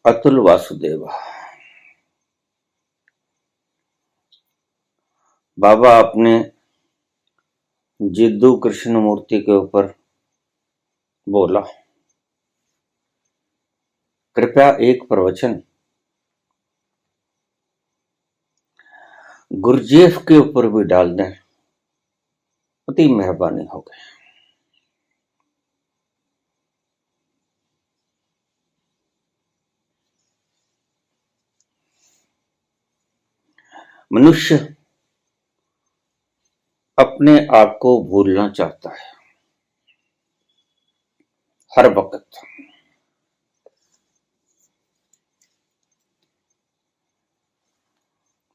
अतुल वासुदेव। बाबा अपने जिद्दू कृष्णमूर्ति के ऊपर बोला, कृपया एक प्रवचन गुरजेफ के ऊपर भी डाल दें, अति मेहरबानी होगी। मनुष्य अपने आप को भूलना चाहता है हर वक्त।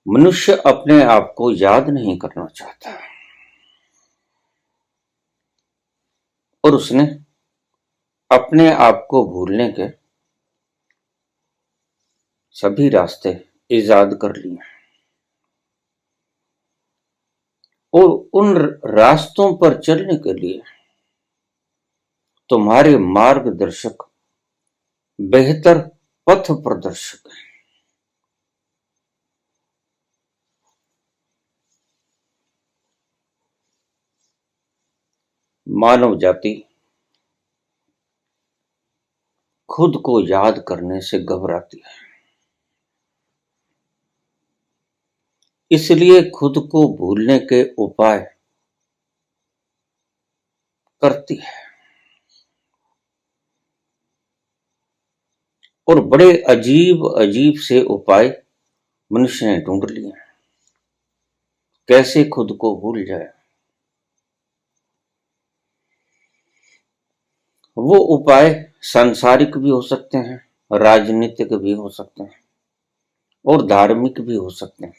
मनुष्य अपने आप को याद नहीं करना चाहता और उसने अपने आप को भूलने के सभी रास्ते ईजाद कर लिए और उन रास्तों पर चलने के लिए तुम्हारे मार्गदर्शक बेहतर पथ प्रदर्शक हैं। मानव जाति खुद को याद करने से घबराती है, इसलिए खुद को भूलने के उपाय करती है और बड़े अजीब अजीब से उपाय मनुष्य ने ढूंढ लिए। कैसे खुद को भूल जाए? वो उपाय सांसारिक भी हो सकते हैं, राजनीतिक भी हो सकते हैं और धार्मिक भी हो सकते हैं।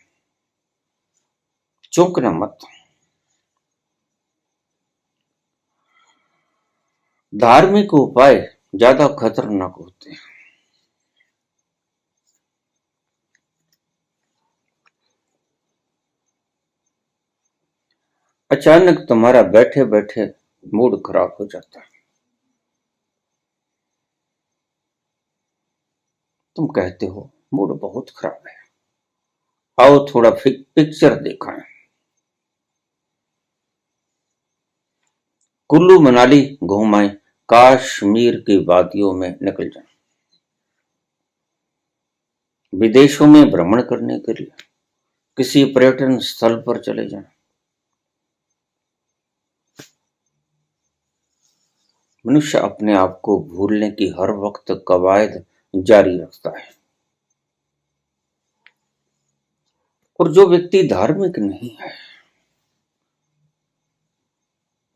चूकना मत। धार्मिक उपाय ज्यादा खतरनाक होते हैं। अचानक तुम्हारा बैठे बैठे मूड खराब हो जाता है। तुम कहते हो मूड बहुत खराब है, आओ थोड़ा पिक्चर देखा है। कुल्लू मनाली घूम आए, कश्मीर की वादियों में निकल जाए, विदेशों में भ्रमण करने के लिए किसी पर्यटन स्थल पर चले जाएं। मनुष्य अपने आप को भूलने की हर वक्त कवायद जारी रखता है और जो व्यक्ति धार्मिक नहीं है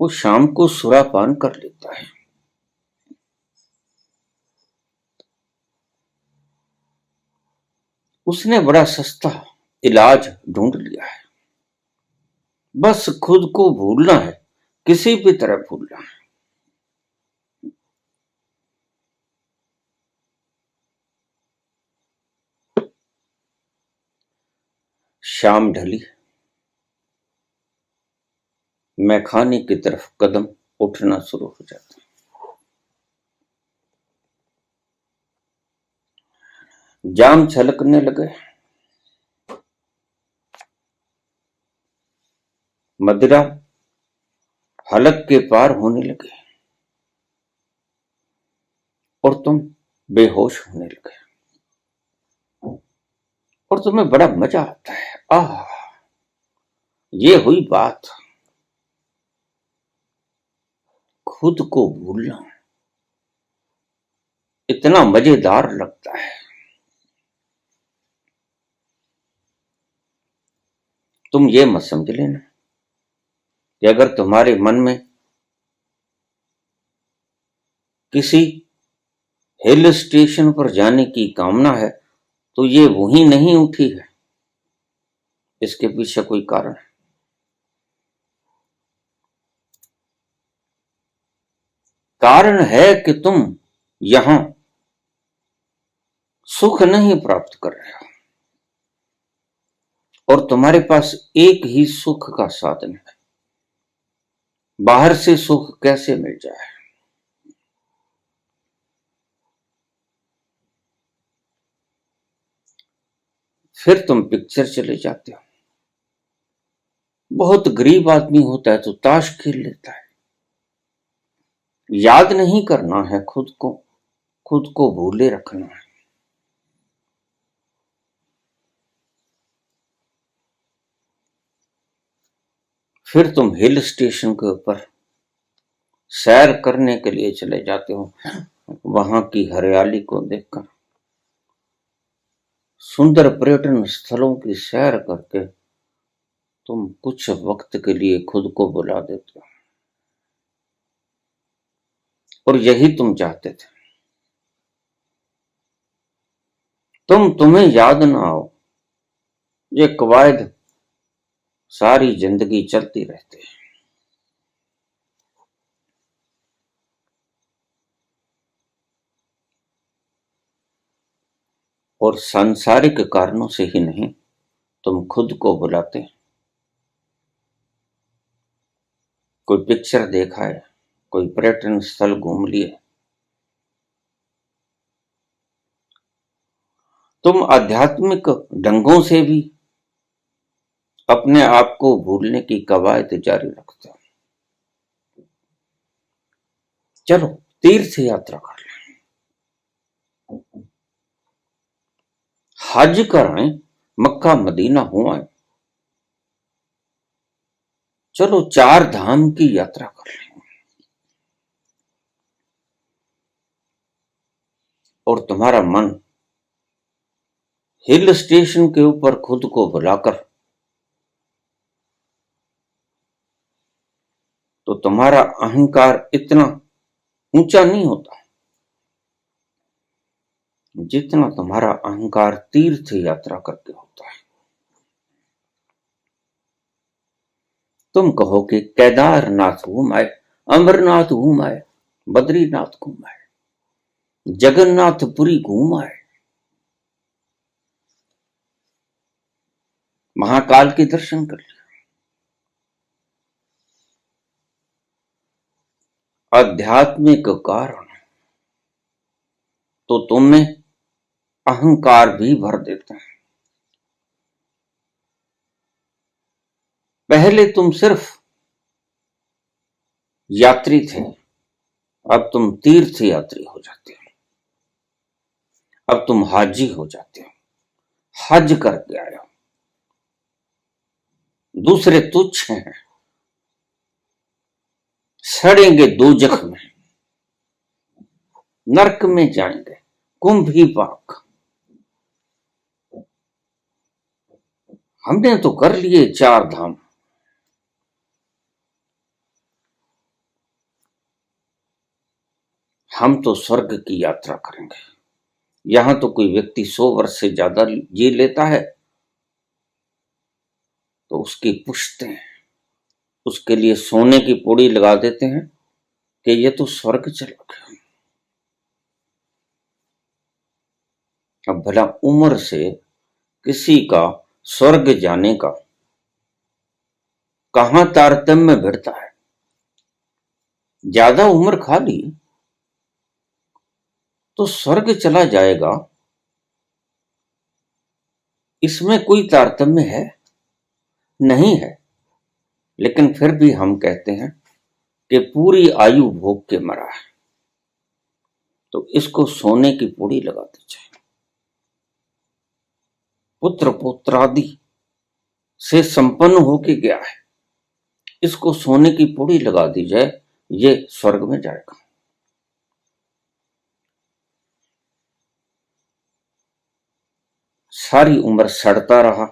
वो शाम को सुरापान कर लेता है। उसने बड़ा सस्ता इलाज ढूंढ लिया है, बस खुद को भूलना है, किसी भी तरह भूलना है। शाम ढली, मैखाने की तरफ कदम उठना शुरू हो जाता है। जाम छलकने लगे, मदिरा हलक के पार होने लगे और तुम बेहोश होने लगे और तुम्हें बड़ा मजा आता है। आह, ये हुई बात। खुद को भूलना इतना मजेदार लगता है। तुम ये मत समझ लेना कि अगर तुम्हारे मन में किसी हिल स्टेशन पर जाने की कामना है तो ये वहीं नहीं उठी है, इसके पीछे कोई कारण है। कारण है कि तुम यहां सुख नहीं प्राप्त कर रहे हो और तुम्हारे पास एक ही सुख का साधन है। बाहर से सुख कैसे मिल जाए? फिर तुम पिक्चर चले जाते हो। बहुत गरीब आदमी होता है तो ताश खेल लेता है। याद नहीं करना है खुद को भूले रखना है। फिर तुम हिल स्टेशन के ऊपर सैर करने के लिए चले जाते हो। वहां की हरियाली को देखकर, सुंदर पर्यटन स्थलों की सैर करके तुम कुछ वक्त के लिए खुद को बुला देते हो। और यही तुम चाहते थे। तुम्हें याद ना आओ, ये कवायद सारी जिंदगी चलती रहती है। और सांसारिक कारणों से ही नहीं, तुम खुद को बुलाते। कोई पिक्चर देखा है, कोई पर्यटन स्थल घूम लिए, तुम आध्यात्मिक ढंगों से भी अपने आप को भूलने की कवायद जारी रखते हो। चलो तीर्थ यात्रा कर लें, हज कराएं, मक्का मदीना हो आए। चलो 4 धाम की यात्रा कर लें। और तुम्हारा मन हिल स्टेशन के ऊपर खुद को बुलाकर, तो तुम्हारा अहंकार इतना ऊंचा नहीं होता जितना तुम्हारा अहंकार तीर्थ यात्रा करके होता है। तुम कहो कि केदारनाथ घूम आए, अमरनाथ घूम आए, बद्रीनाथ घूम आए, जगन्नाथपुरी घूम आए, महाकाल के दर्शन कर लिए। आध्यात्मिक कारण तो तुमने अहंकार भी भर देते हैं। पहले तुम सिर्फ यात्री थे, अब तुम तीर्थ यात्री हो जाते हो। अब तुम हाजी हो जाते हो, हज करके आए हो। दूसरे तुच्छ हैं, सड़ेंगे दोजख में, नरक में जाएंगे, कुंभ ही पाक। हमने तो कर लिए 4 धाम। हम तो स्वर्ग की यात्रा करेंगे। यहां तो कोई व्यक्ति 100 वर्ष से ज्यादा जी लेता है तो उसकी पूछते हैं, उसके लिए सोने की पौड़ी लगा देते हैं कि ये तो स्वर्ग चला गया। अब भला उम्र से किसी का स्वर्ग जाने का कहां तारतम्य भिड़ता है। ज्यादा उम्र खा ली तो स्वर्ग चला जाएगा, इसमें कोई तारतम्य है? नहीं है। लेकिन फिर भी हम कहते हैं कि पूरी आयु भोग के मरा है, तो इसको सोने की पूड़ी लगा दी जाए। पुत्र पुत्रादि से संपन्न होके गया है, इसको सोने की पूड़ी लगा दी जाए, ये स्वर्ग में जाएगा। सारी उम्र सड़ता रहा,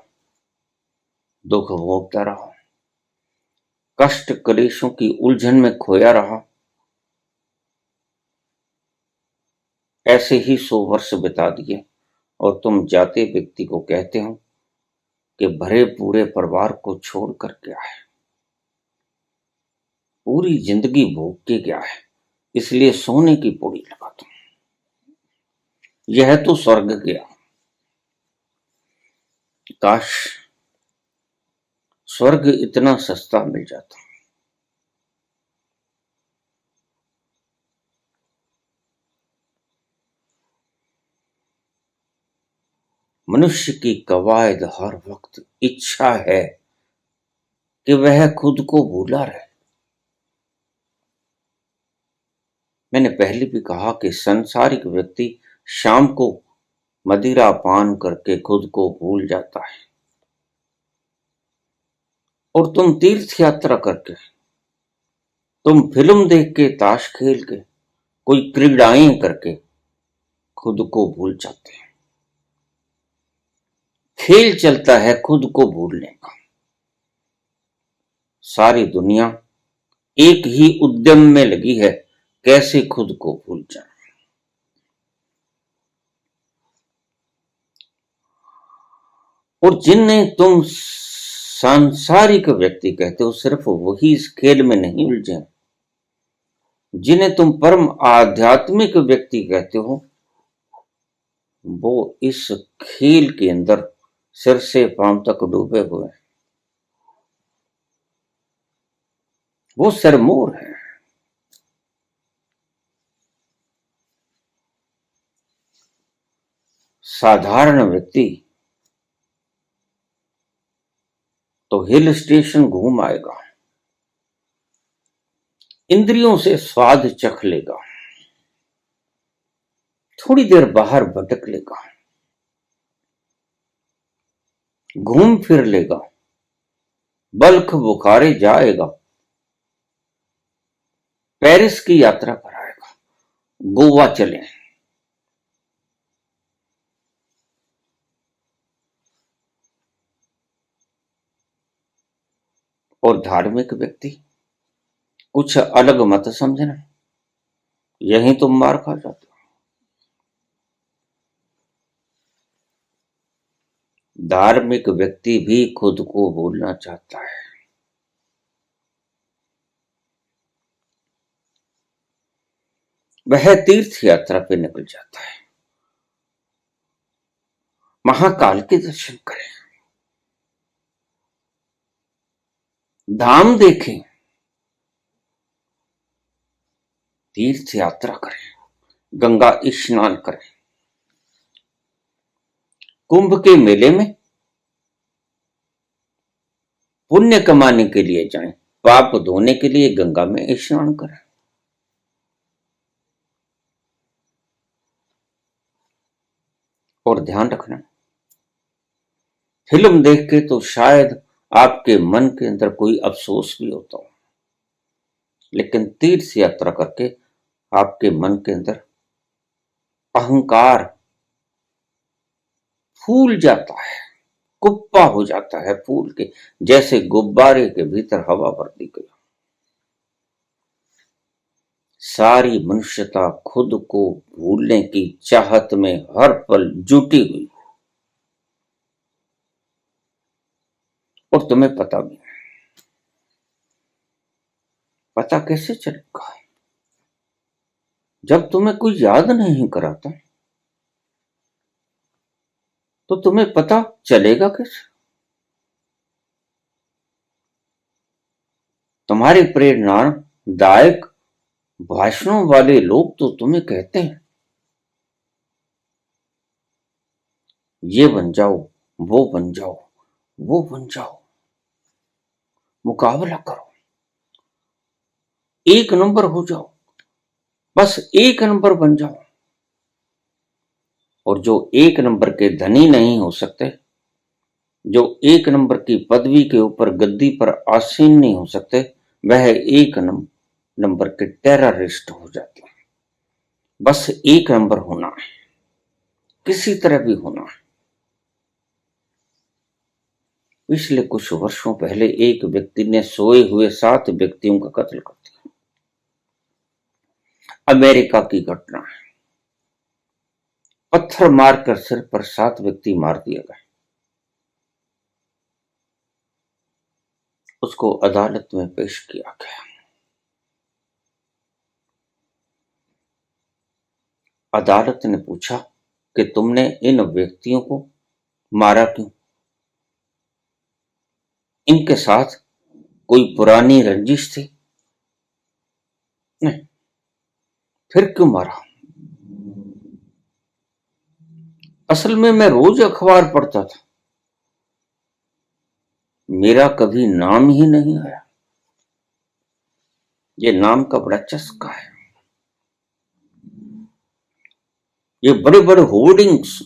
दुख भोगता रहा, कष्ट कलेशों की उलझन में खोया रहा, ऐसे ही 100 वर्ष बिता दिए। और तुम जाते व्यक्ति को कहते हो कि भरे पूरे परिवार को छोड़ कर गया है, पूरी जिंदगी भोग के गया है, इसलिए सोने की पौड़ी लगा दो। यह तो स्वर्ग गया। काश स्वर्ग इतना सस्ता मिल जाता। मनुष्य की कवायद हर वक्त इच्छा है कि वह खुद को भूला रहे। मैंने पहले भी कहा कि सांसारिक व्यक्ति शाम को मदिरा पान करके खुद को भूल जाता है, और तुम तीर्थ यात्रा करके, तुम फिल्म देख के, ताश खेल के, कोई क्रीड़ाएं करके खुद को भूल जाते हैं। खेल चलता है खुद को भूलने का। सारी दुनिया एक ही उद्यम में लगी है, कैसे खुद को भूल जाए। और जिन्हें तुम सांसारिक व्यक्ति कहते हो, सिर्फ वही इस खेल में नहीं उलझे। जिन्हें तुम परम आध्यात्मिक व्यक्ति कहते हो, वो इस खेल के अंदर सिर से पांव तक डूबे हुए हैं। वो सिरमौर है। साधारण व्यक्ति तो हिल स्टेशन घूम आएगा, इंद्रियों से स्वाद चख लेगा, थोड़ी देर बाहर भटक लेगा, घूम फिर लेगा, बल्ख बुखारे जाएगा, पेरिस की यात्रा पर आएगा, गोवा चले। और धार्मिक व्यक्ति कुछ अलग मत समझना, यहीं तुम मार खा जाते हो। धार्मिक व्यक्ति भी खुद को भूलना चाहता है। वह तीर्थ यात्रा पे निकल जाता है, महाकाल के दर्शन करें, धाम देखें, तीर्थ यात्रा करें, गंगा स्नान करें, कुंभ के मेले में पुण्य कमाने के लिए जाएं, पाप धोने के लिए गंगा में स्नान करें। और ध्यान रखना, फिल्म देख के तो शायद आपके मन के अंदर कोई अफसोस भी होता हो, लेकिन तीर्थ यात्रा करके आपके मन के अंदर अहंकार फूल जाता है, कुप्पा हो जाता है फूल के, जैसे गुब्बारे के भीतर हवा भर दी गई। सारी मनुष्यता खुद को भूलने की चाहत में हर पल जुटी हुई, और तुम्हें पता भी नहीं। पता कैसे चलेगा जब तुम्हें कोई याद नहीं कराता? तो तुम्हें पता चलेगा कैसे? तुम्हारे प्रेरणादायक भाषणों वाले लोग तो तुम्हें कहते हैं, ये बन जाओ, वो बन जाओ, वो बन जाओ, मुकाबला करो, एक नंबर हो जाओ, बस एक नंबर बन जाओ। और जो एक नंबर के धनी नहीं हो सकते, जो एक नंबर की पदवी के ऊपर गद्दी पर आसीन नहीं हो सकते, वह एक नंबर के टेररिस्ट हो जाते हैं। बस एक नंबर होना है, किसी तरह भी होना है। पिछले कुछ वर्षों पहले एक व्यक्ति ने सोए हुए 7 व्यक्तियों का कत्ल कर दिया। अमेरिका की घटना है। पत्थर मारकर सिर पर 7 व्यक्ति मार दिए गए। उसको अदालत में पेश किया गया। अदालत ने पूछा कि तुमने इन व्यक्तियों को मारा क्यों? इनके साथ कोई पुरानी रंजिश थी? नहीं। फिर क्यों मारा? असल में मैं रोज अखबार पढ़ता था, मेरा कभी नाम ही नहीं आया। ये नाम का बड़ा चस्का है। ये बड़े बड़े होर्डिंग्स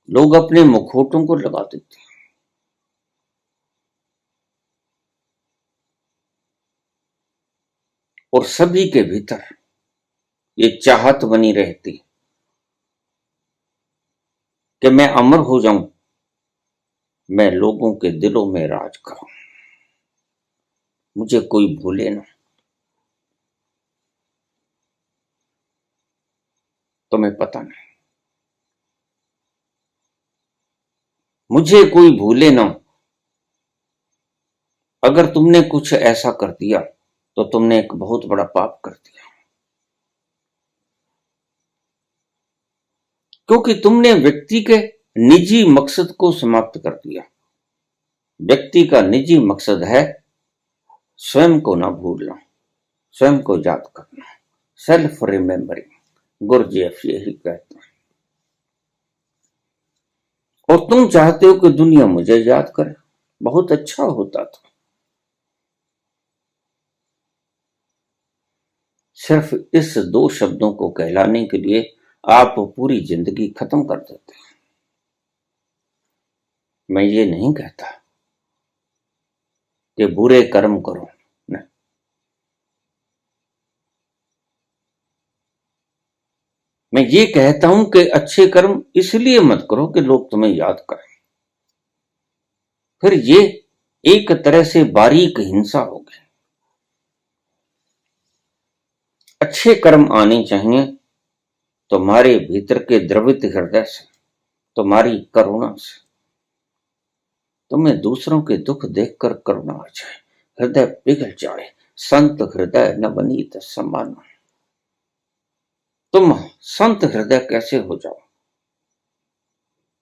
लोग अपने मुखौटों को लगा देते हैं। और सभी के भीतर ये चाहत बनी रहती कि मैं अमर हो जाऊं, मैं लोगों के दिलों में राज करूं, मुझे कोई भूले ना। तुम्हें पता नहीं, मुझे कोई भूले ना। अगर तुमने कुछ ऐसा कर दिया तो तुमने एक बहुत बड़ा पाप कर दिया, क्योंकि तुमने व्यक्ति के निजी मकसद को समाप्त कर दिया। व्यक्ति का निजी मकसद है स्वयं को ना भूलना, स्वयं को याद करना, सेल्फ रिमेम्बरिंग। गुरजेफ यही कहते हैं। और तुम चाहते हो कि दुनिया मुझे याद करे, बहुत अच्छा होता था। सिर्फ इस 2 शब्दों को कहलाने के लिए आप पूरी जिंदगी खत्म कर देते हैं। मैं ये नहीं कहता कि बुरे कर्म करो, नहीं। मैं ये कहता हूं कि अच्छे कर्म इसलिए मत करो कि लोग तुम्हें याद करें। फिर ये एक तरह से बारीक हिंसा होगी। अच्छे कर्म आने चाहिए तुम्हारे भीतर के द्रवित हृदय से, तुम्हारी करुणा से। तुम्हें दूसरों के दुख देखकर करुणा आ जाए, हृदय पिघल जाए। संत हृदय नवनीत समान। तुम संत हृदय कैसे हो जाओ?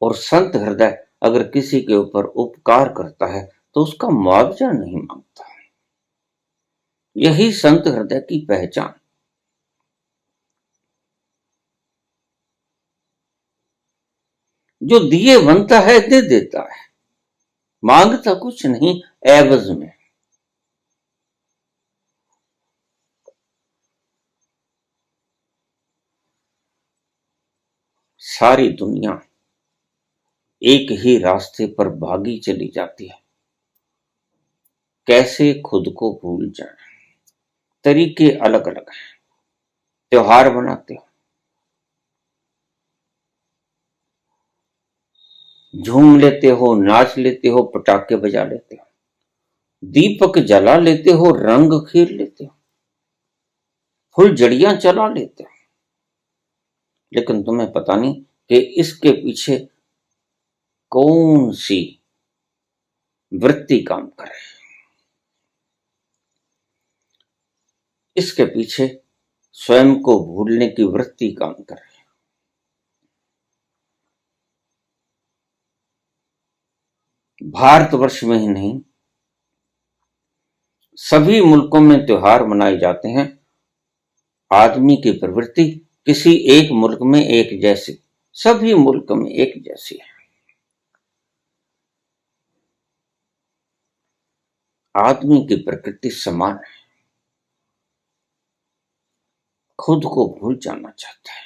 और संत हृदय अगर किसी के ऊपर उपकार करता है तो उसका मुआवजा नहीं मांगता। यही संत हृदय की पहचान। जो दिए बनता है दे देता है, मांगता कुछ नहीं एवज में। सारी दुनिया एक ही रास्ते पर भागी चली जाती है, कैसे खुद को भूल जाए। तरीके अलग अलग हैं। त्योहार मनाते हो, झूम लेते हो, नाच लेते हो, पटाखे बजा लेते हो, दीपक जला लेते हो, रंग खेल लेते हो, फुलझड़ियां चला लेते हो, लेकिन तुम्हें पता नहीं कि इसके पीछे कौन सी वृत्ति काम करे। इसके पीछे स्वयं को भूलने की वृत्ति काम करे। भारतवर्ष में ही नहीं, सभी मुल्कों में त्योहार मनाए जाते हैं। आदमी की प्रवृत्ति किसी एक मुल्क में एक जैसी, सभी मुल्क में एक जैसी है। आदमी की प्रकृति समान है, खुद को भूल जाना चाहता है।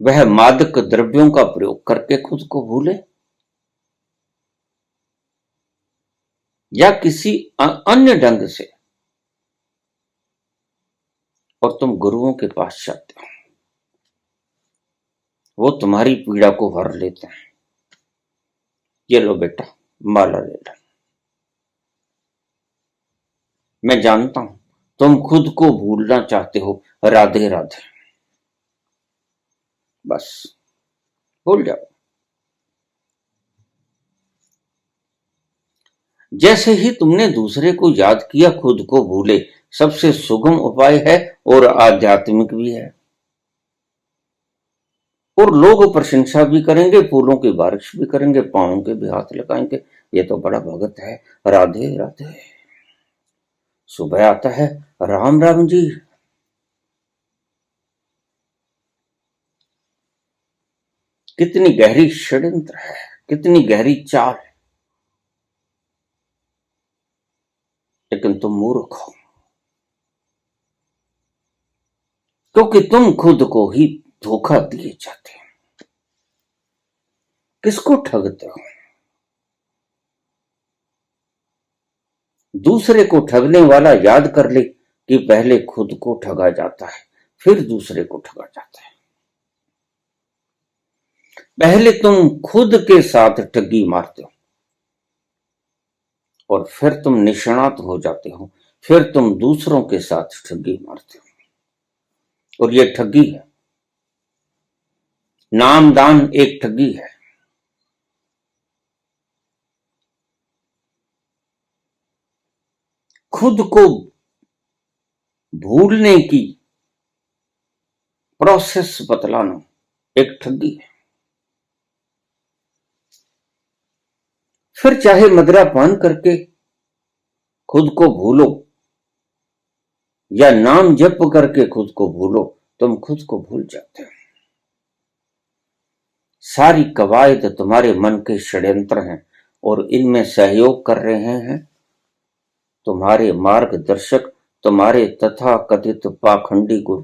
वह मादक द्रव्यों का प्रयोग करके खुद को भूले या किसी अन्य ढंग से, और तुम गुरुओं के पास जाते हो, वो तुम्हारी पीड़ा को हर लेते हैं। ये लो बेटा, माला ले लो। मैं जानता हूं तुम खुद को भूलना चाहते हो, राधे राधे, बस भूल जाओ। जैसे ही तुमने दूसरे को याद किया, खुद को भूले। सबसे सुगम उपाय है और आध्यात्मिक भी है। और लोग प्रशंसा भी करेंगे, फूलों की बारिश भी करेंगे, पांवों के भी हाथ लगाएंगे, ये तो बड़ा भगत है, राधे राधे। सुबह आता है, राम राम जी। कितनी गहरी षड्यंत्र है, कितनी गहरी चाल है, लेकिन तुम मूर्ख हो, क्योंकि तुम खुद को ही धोखा दिए जाते हो। किसको ठगते हो? दूसरे को ठगने वाला याद कर ले कि पहले खुद को ठगा जाता है, फिर दूसरे को ठगा जाता है। पहले तुम खुद के साथ ठगी मारते हो और फिर तुम निष्णात हो जाते हो, फिर तुम दूसरों के साथ ठगी मारते हो। और ये ठगी है, नाम दान एक ठगी है। खुद को भूलने की प्रोसेस बतलाना एक ठगी है। फिर चाहे मदिरापान करके खुद को भूलो या नाम जप करके खुद को भूलो, तुम खुद को भूल जाते हो। सारी कवायद तुम्हारे मन के षड्यंत्र हैं और इनमें सहयोग कर रहे हैं तुम्हारे मार्गदर्शक, तुम्हारे तथाकथित पाखंडी गुरु।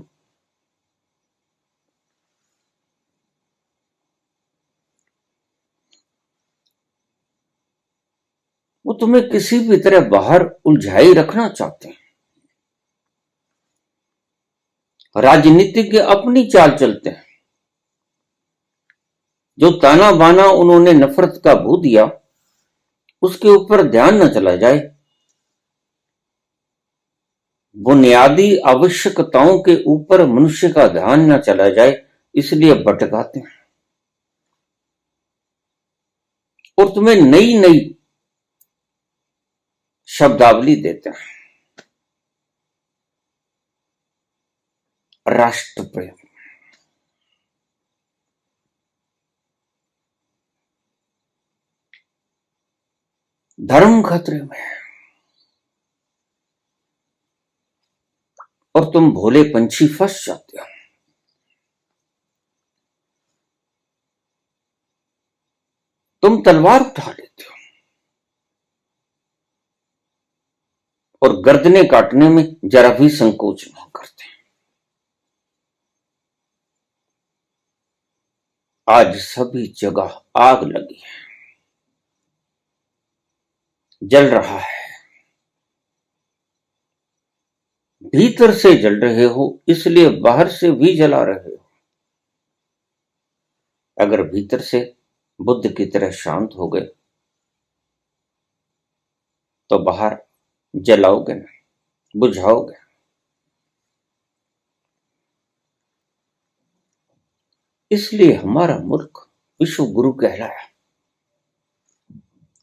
वो तुम्हें किसी भी तरह बाहर उलझाई रखना चाहते हैं। राजनीतिज्ञ अपनी चाल चलते हैं। जो ताना बाना उन्होंने नफरत का बू दिया, उसके ऊपर ध्यान न चला जाए। बुनियादी आवश्यकताओं के ऊपर मनुष्य का ध्यान न चला जाए, इसलिए भटकाते हैं और तुम्हें नई नई शब्दावली देते हैं। राष्ट्र प्रेम, धर्म खतरे में है और तुम भोले पंछी फंस जाते हो। तुम तलवार उठा लेते हो और गर्दनें काटने में जरा भी संकोच नहीं करते। आज सभी जगह आग लगी है, जल रहा है। भीतर से जल रहे हो, इसलिए बाहर से भी जला रहे हो। अगर भीतर से बुद्ध की तरह शांत हो गए तो बाहर जलाओगे ना, बुझाओगे। इसलिए हमारा मूर्ख विश्व गुरु कहलाया,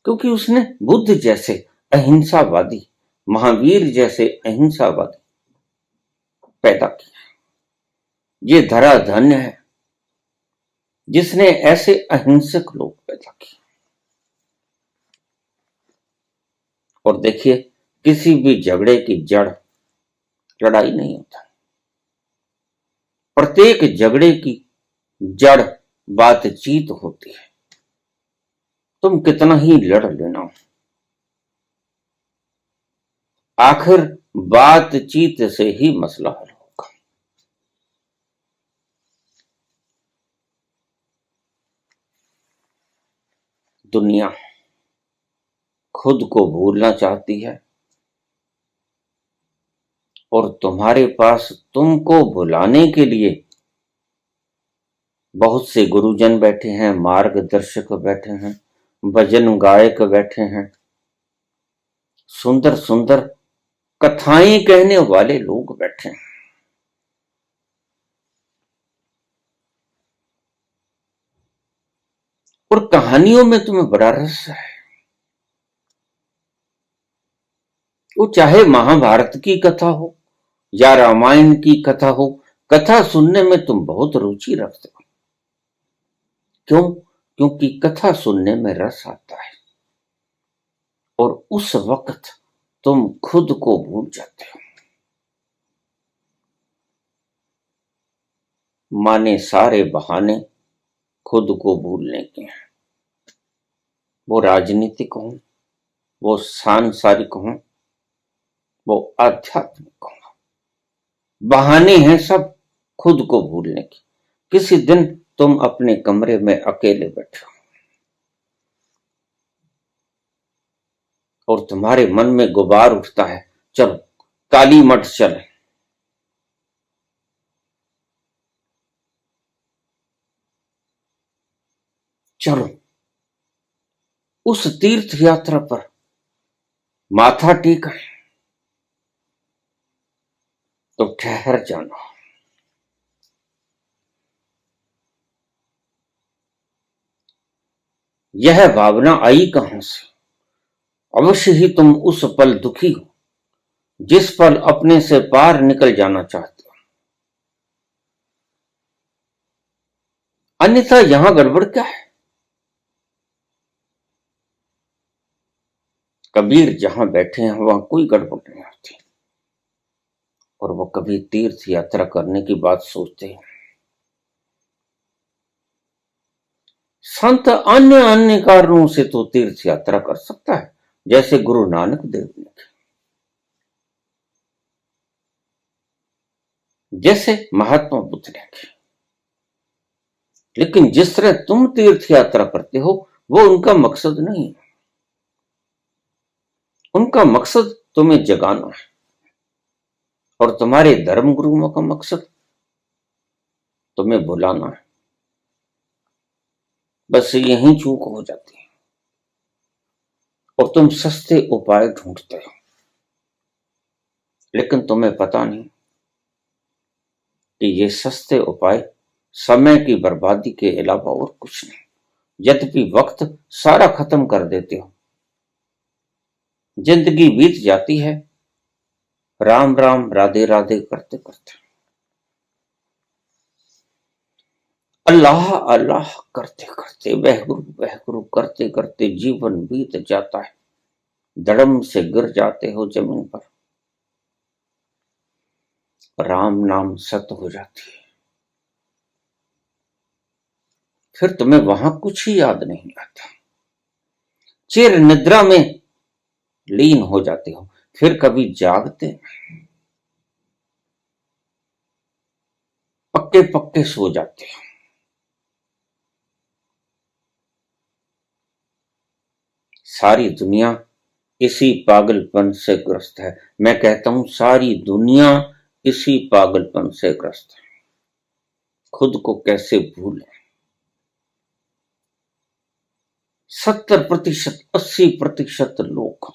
क्योंकि उसने बुद्ध जैसे अहिंसावादी, महावीर जैसे अहिंसावादी पैदा किया। ये धरा धन्य है जिसने ऐसे अहिंसक लोग पैदा किए। और देखिए, किसी भी झगड़े की जड़ लड़ाई नहीं होता। प्रत्येक झगड़े की जड़ बातचीत होती है। तुम कितना ही लड़ लेना, आखिर बातचीत से ही मसला हल होगा। दुनिया खुद को भूलना चाहती है और तुम्हारे पास तुमको भुलाने के लिए बहुत से गुरुजन बैठे हैं, मार्गदर्शक बैठे हैं, भजन गायक बैठे हैं, सुंदर सुंदर कथाएं कहने वाले लोग बैठे हैं। और कहानियों में तुम्हें बड़ा रस है। वो चाहे महाभारत की कथा हो या रामायण की कथा हो, कथा सुनने में तुम बहुत रुचि रखते हो। क्यों? क्योंकि कथा सुनने में रस आता है। और उस वक्त तुम खुद को भूल जाते हो। माने सारे बहाने खुद को भूलने के हैं। वो राजनीतिक हों, वो सांसारिक हों, वो आध्यात्मिक हों, बहाने हैं सब खुद को भूलने के। किसी दिन तुम अपने कमरे में अकेले बैठे हो और तुम्हारे मन में गुबार उठता है, चलो काली मठ चलें। चलो उस तीर्थ यात्रा पर माथा टेका है तो ठहर जाना। यह भावना आई कहां से? अवश्य ही तुम उस पल दुखी हो जिस पल अपने से पार निकल जाना चाहते हो। अन्यथा यहां गड़बड़ क्या है? कबीर जहां बैठे हैं वहां कोई गड़बड़ नहीं होती और वो कभी तीर्थ यात्रा करने की बात सोचते हैं। संत अन्य अन्य कारणों से तो तीर्थ यात्रा कर सकता है, जैसे गुरु नानक देव ने, जैसे महात्मा बुद्ध ने की। लेकिन जिस तरह तुम तीर्थ यात्रा करते हो वो उनका मकसद नहीं है। उनका मकसद तुम्हें जगाना है और तुम्हारे धर्म गुरुओं का मकसद तुम्हें बुलाना है। बस यही चूक हो जाती है और तुम सस्ते उपाय ढूंढते हो, लेकिन तुम्हें पता नहीं कि ये सस्ते उपाय समय की बर्बादी के अलावा और कुछ नहीं। यद्यपि वक्त सारा खत्म कर देते हो, जिंदगी बीत जाती है राम राम राधे राधे करते करते, अल्लाह अल्लाह करते करते, वह गुरु करते करते जीवन बीत जाता है। धड़म से गिर जाते हो जमीन पर, राम नाम सत हो जाती है। फिर तुम्हें वहां कुछ ही याद नहीं आता, चिर निद्रा में लीन हो जाते हो, फिर कभी जागते पक्के पक्के सो जाते हो। सारी दुनिया इसी पागलपन से ग्रस्त है। मैं कहता हूं सारी दुनिया इसी पागलपन से ग्रस्त है। खुद को कैसे भूलें? 70%, 80% लोग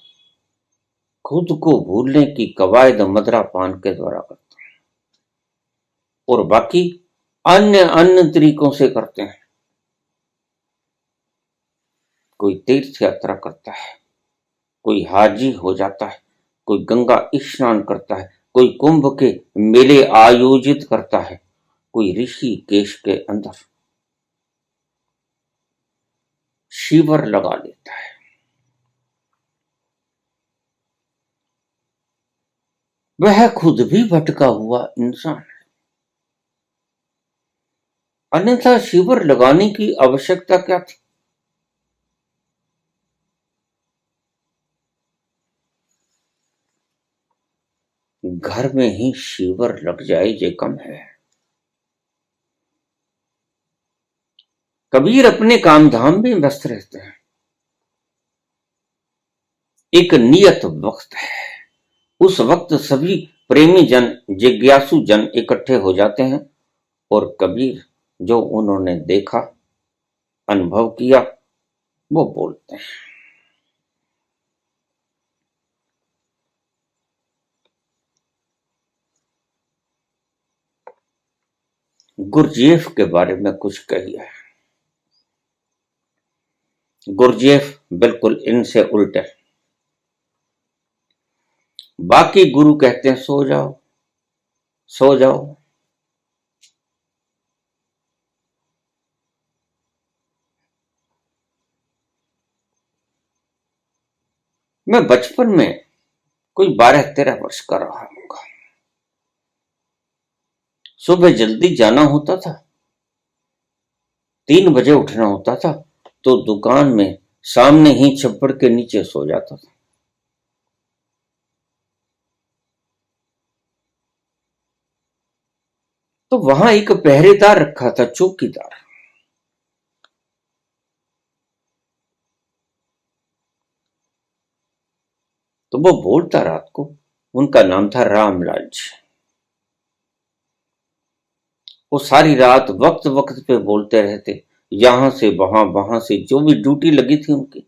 खुद को भूलने की कवायद मदरापान के द्वारा करते हैं और बाकी अन्य अन्य तरीकों से करते हैं। कोई तीर्थ यात्रा करता है, कोई हाजी हो जाता है, कोई गंगा स्नान करता है, कोई कुंभ के मेले आयोजित करता है, कोई ऋषिकेश के अंदर शिविर लगा लेता है। वह खुद भी भटका हुआ इंसान है, अन्यथा शिविर लगाने की आवश्यकता क्या थी? घर में ही शिविर लग जाए ये कम है। कबीर अपने काम धाम में व्यस्त रहते हैं। एक नियत वक्त है, उस वक्त सभी प्रेमी जन, जिज्ञासु जन इकट्ठे हो जाते हैं और कबीर जो उन्होंने देखा, अनुभव किया, वो बोलते हैं। गुरजेफ के बारे में कुछ कहिए। गुरजेफ बिल्कुल इनसे उल्टे। बाकी गुरु कहते हैं सो जाओ, सो जाओ, मैं बचपन में कोई 12-13 वर्ष का रहा हूँगा। सुबह जल्दी जाना होता था, 3 बजे उठना होता था, तो दुकान में सामने ही छप्पड़ के नीचे सो जाता था। तो वहां एक पहरेदार रखा था, चौकीदार। तो वो बोलता रात को, उनका नाम था रामलाल जी। वो सारी रात वक्त वक्त पे बोलते रहते, यहां से वहां, वहां से, जो भी ड्यूटी लगी थी उनकी,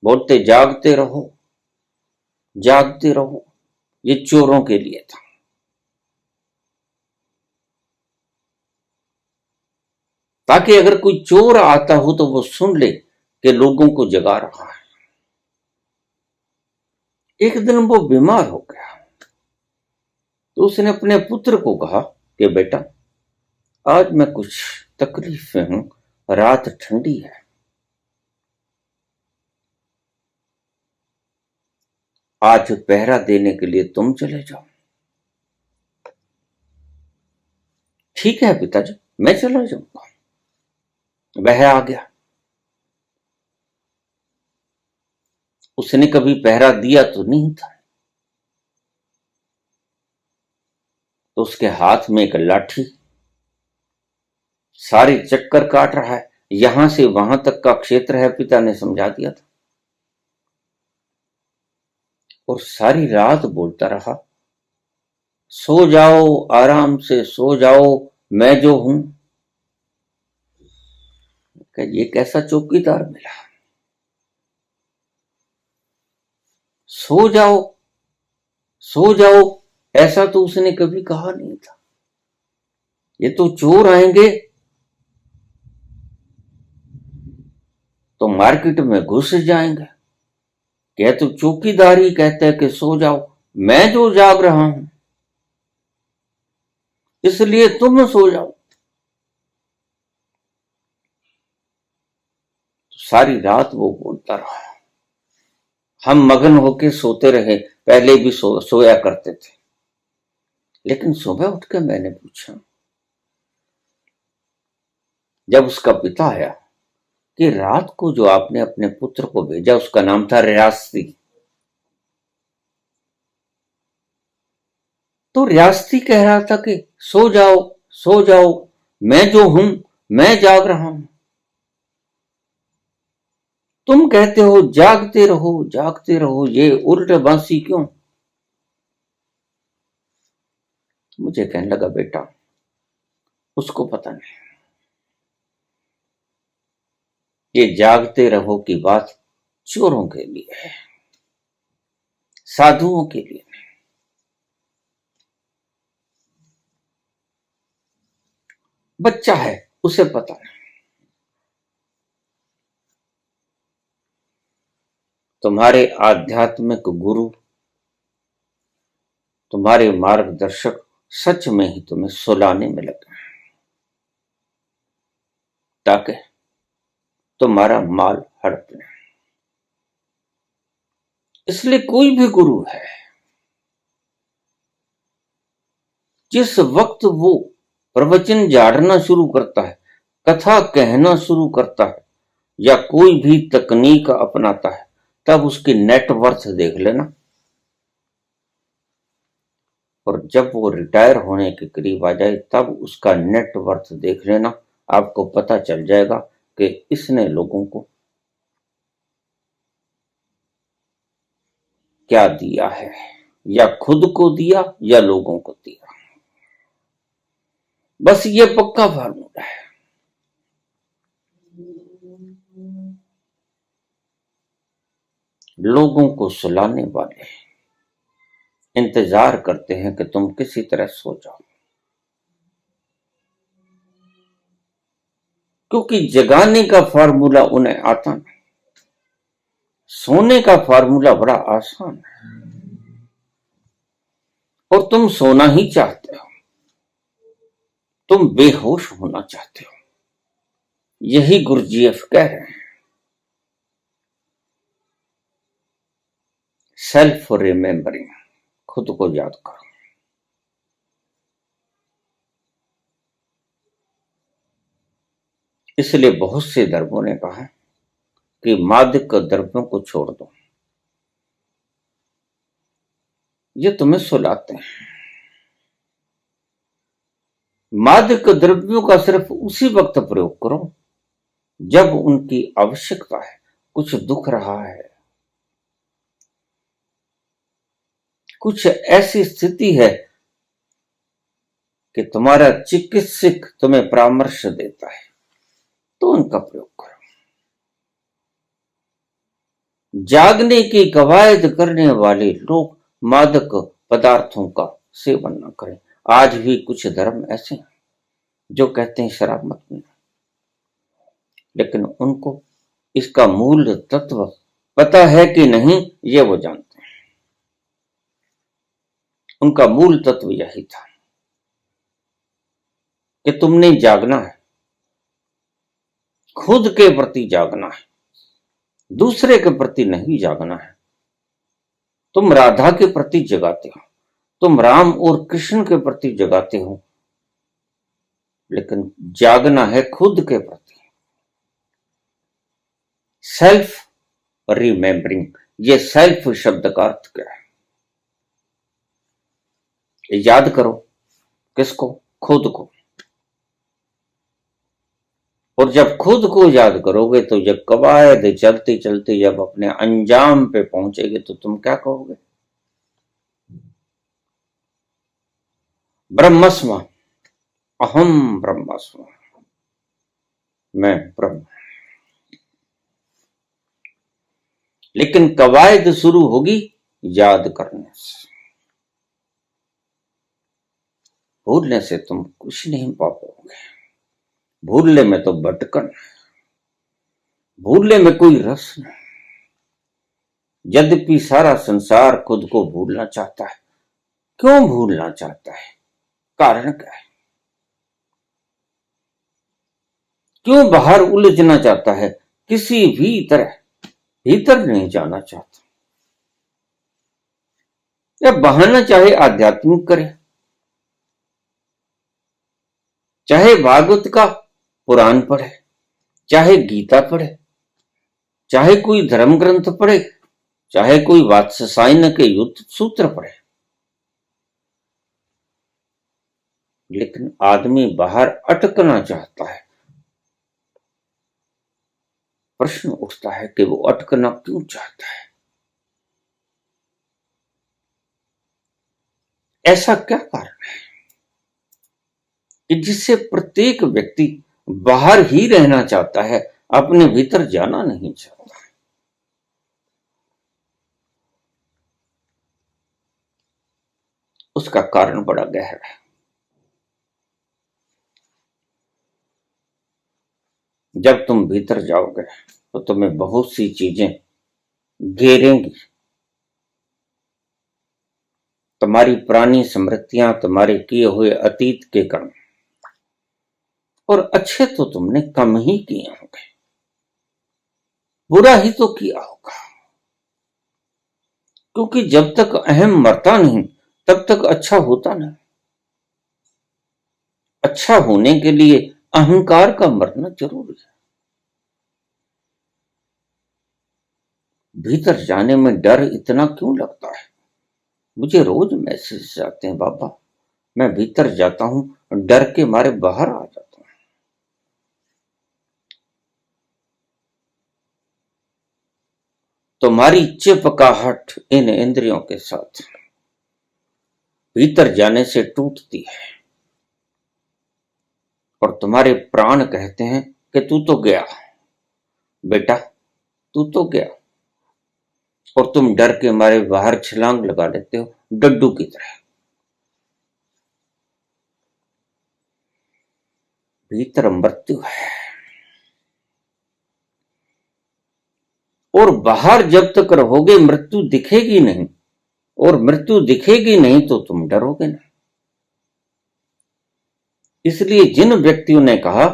बोलते जागते रहो, जागते रहो। ये चोरों के लिए था। ताकि अगर कोई चोर आता हो तो वो सुन ले कि लोगों को जगा रहा है। एक दिन वो बीमार हो गया, तो उसने अपने पुत्र को कहा कि बेटा, आज मैं कुछ तकलीफ में हूं, रात ठंडी है, आज पहरा देने के लिए तुम चले जाओ। ठीक है पिताजी, मैं चला जाऊंगा। वह आ गया। उसने कभी पहरा दिया तो नहीं था। तो उसके हाथ में एक लाठी, सारे चक्कर काट रहा है, यहां से वहां तक का क्षेत्र है, पिता ने समझा दिया था। और सारी रात बोलता रहा, सो जाओ, आराम से सो जाओ, मैं जो हूं। ये कैसा चौकीदार मिला, सो जाओ, सो जाओ, ऐसा तो उसने कभी कहा नहीं था। ये तो चोर आएंगे तो मार्केट में घुस जाएंगे। क्या तो चौकीदार ही कहता है कि सो जाओ, मैं जो जाग रहा हूं, इसलिए तुम सो जाओ। सारी रात वो बोलता रहा। हम मगन होके सोते रहे, पहले भी सोया करते थे। लेकिन सुबह उठ के मैंने पूछा, जब उसका पिता आया, कि रात को जो आपने अपने पुत्र को भेजा, उसका नाम था रियासती, तो रियासती कह रहा था कि सो जाओ, सो जाओ, मैं जो हूं, मैं जाग रहा हूं। तुम कहते हो जागते रहो, जागते रहो, ये उल्ट बांसी क्यों? मुझे कहने लगा, बेटा, उसको पता नहीं, ये जागते रहो की बात चोरों के लिए है, साधुओं के लिए नहीं। बच्चा है, उसे पता नहीं। तुम्हारे आध्यात्मिक गुरु, तुम्हारे मार्गदर्शक सच में ही तुम्हें सुलाने में लगे, ताकि तुम्हारा माल हड़प ले। इसलिए कोई भी गुरु है, जिस वक्त वो प्रवचन झाड़ना शुरू करता है, कथा कहना शुरू करता है, या कोई भी तकनीक अपनाता है, तब उसकी नेटवर्थ देख लेना। और जब वो रिटायर होने के करीब आ जाए, तब उसका नेटवर्थ देख लेना। आपको पता चल जाएगा कि इसने लोगों को क्या दिया है, या खुद को दिया या लोगों को दिया। बस ये पक्का फार्मूला है। लोगों को सुलाने वाले इंतजार करते हैं कि तुम किसी तरह सो जाओ, क्योंकि जगाने का फार्मूला उन्हें आता नहीं। सोने का फार्मूला बड़ा आसान है, और तुम सोना ही चाहते हो, तुम बेहोश होना चाहते हो। यही गुरुजीएफ कह रहे हैं। सेल्फ रिमेंबरिंग, खुद को याद करो। इसलिए बहुत से धर्मों ने कहा कि मादक द्रव्यों को छोड़ दो, ये तुम्हें सुलाते हैं। मादक द्रव्यों का सिर्फ उसी वक्त प्रयोग करो जब उनकी आवश्यकता है, कुछ दुख रहा है, कुछ ऐसी स्थिति है कि तुम्हारा चिकित्सक तुम्हें परामर्श देता है, तो उनका प्रयोग करो। जागने की कवायद करने वाले लोग मादक पदार्थों का सेवन न करें। आज भी कुछ धर्म ऐसे हैं जो कहते हैं शराब मत पीना, लेकिन उनको इसका मूल तत्व पता है कि नहीं ये वो जानते हैं। उनका मूल तत्व यही था कि तुमने जागना है, खुद के प्रति जागना है, दूसरे के प्रति नहीं जागना है। तुम राधा के प्रति जगाते हो, तुम राम और कृष्ण के प्रति जगाते हो, लेकिन जागना है खुद के प्रति। सेल्फ रिमेंबरिंग, ये सेल्फ शब्द का अर्थ क्या है? याद करो किसको? खुद को। और जब खुद को याद करोगे तो जब कवायद चलते चलते जब अपने अंजाम पे पहुंचेगे तो तुम क्या कहोगे? ब्रह्मस्म, अहम ब्रह्मस्म, मैं ब्रह्म। लेकिन कवायद शुरू होगी याद करने से। भूलने से तुम कुछ नहीं पा पाओगे। भूलने में तो भटकन, भूलने में कोई रस नहीं। यद्यपि सारा संसार खुद को भूलना चाहता है। क्यों भूलना चाहता है? कारण क्या है? क्यों बाहर उलझना चाहता है? किसी भी तरह भीतर नहीं जाना चाहता। या बहाना चाहे आध्यात्मिक करे, चाहे भागवत का पुराण पढ़े, चाहे गीता पढ़े, चाहे कोई धर्म ग्रंथ पढ़े, चाहे कोई वात्स्यायन के युद्ध सूत्र पढ़े, लेकिन आदमी बाहर अटकना चाहता है। प्रश्न उठता है कि वो अटकना क्यों चाहता है? ऐसा क्या कारण है कि जिससे प्रत्येक व्यक्ति बाहर ही रहना चाहता है, अपने भीतर जाना नहीं चाहता? उसका कारण बड़ा गहरा है। जब तुम भीतर जाओगे तो तुम्हें बहुत सी चीजें घेरेंगी। तुम्हारी पुरानी स्मृतियां, तुम्हारे किए हुए अतीत के कर्म, और अच्छे तो तुमने कम ही किए होंगे, बुरा ही तो किया होगा। क्योंकि जब तक अहम मरता नहीं तब तक अच्छा होता नहीं। अच्छा होने के लिए अहंकार का मरना जरूरी है। भीतर जाने में डर इतना क्यों लगता है? मुझे रोज मैसेज आते हैं, बाबा मैं भीतर जाता हूं, डर के मारे बाहर आ जाता हूं। तुम्हारी चिपकाहट इन इंद्रियों के साथ भीतर जाने से टूटती है, और तुम्हारे प्राण कहते हैं कि तू तो गया बेटा, तू तो गया, और तुम डर के मारे बाहर छलांग लगा लेते हो डड्डू की तरह। भीतर मृत्यु है, और बाहर जब तक रहोगे मृत्यु दिखेगी नहीं, और मृत्यु दिखेगी नहीं तो तुम डरोगे नहीं। इसलिए जिन व्यक्तियों ने कहा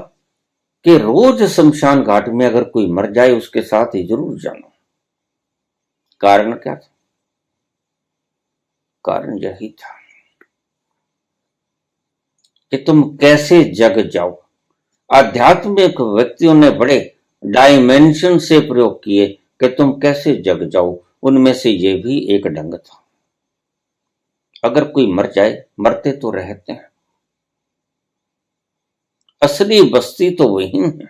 कि रोज शमशान घाट में अगर कोई मर जाए उसके साथ ही जरूर जाना, कारण क्या था? कारण यही था कि तुम कैसे जग जाओ। आध्यात्मिक व्यक्तियों ने बड़े डायमेंशन से प्रयोग किए कि तुम कैसे जग जाओ। उनमें से ये भी एक ढंग था। अगर कोई मर जाए, मरते तो रहते हैं, असली बस्ती तो वही है।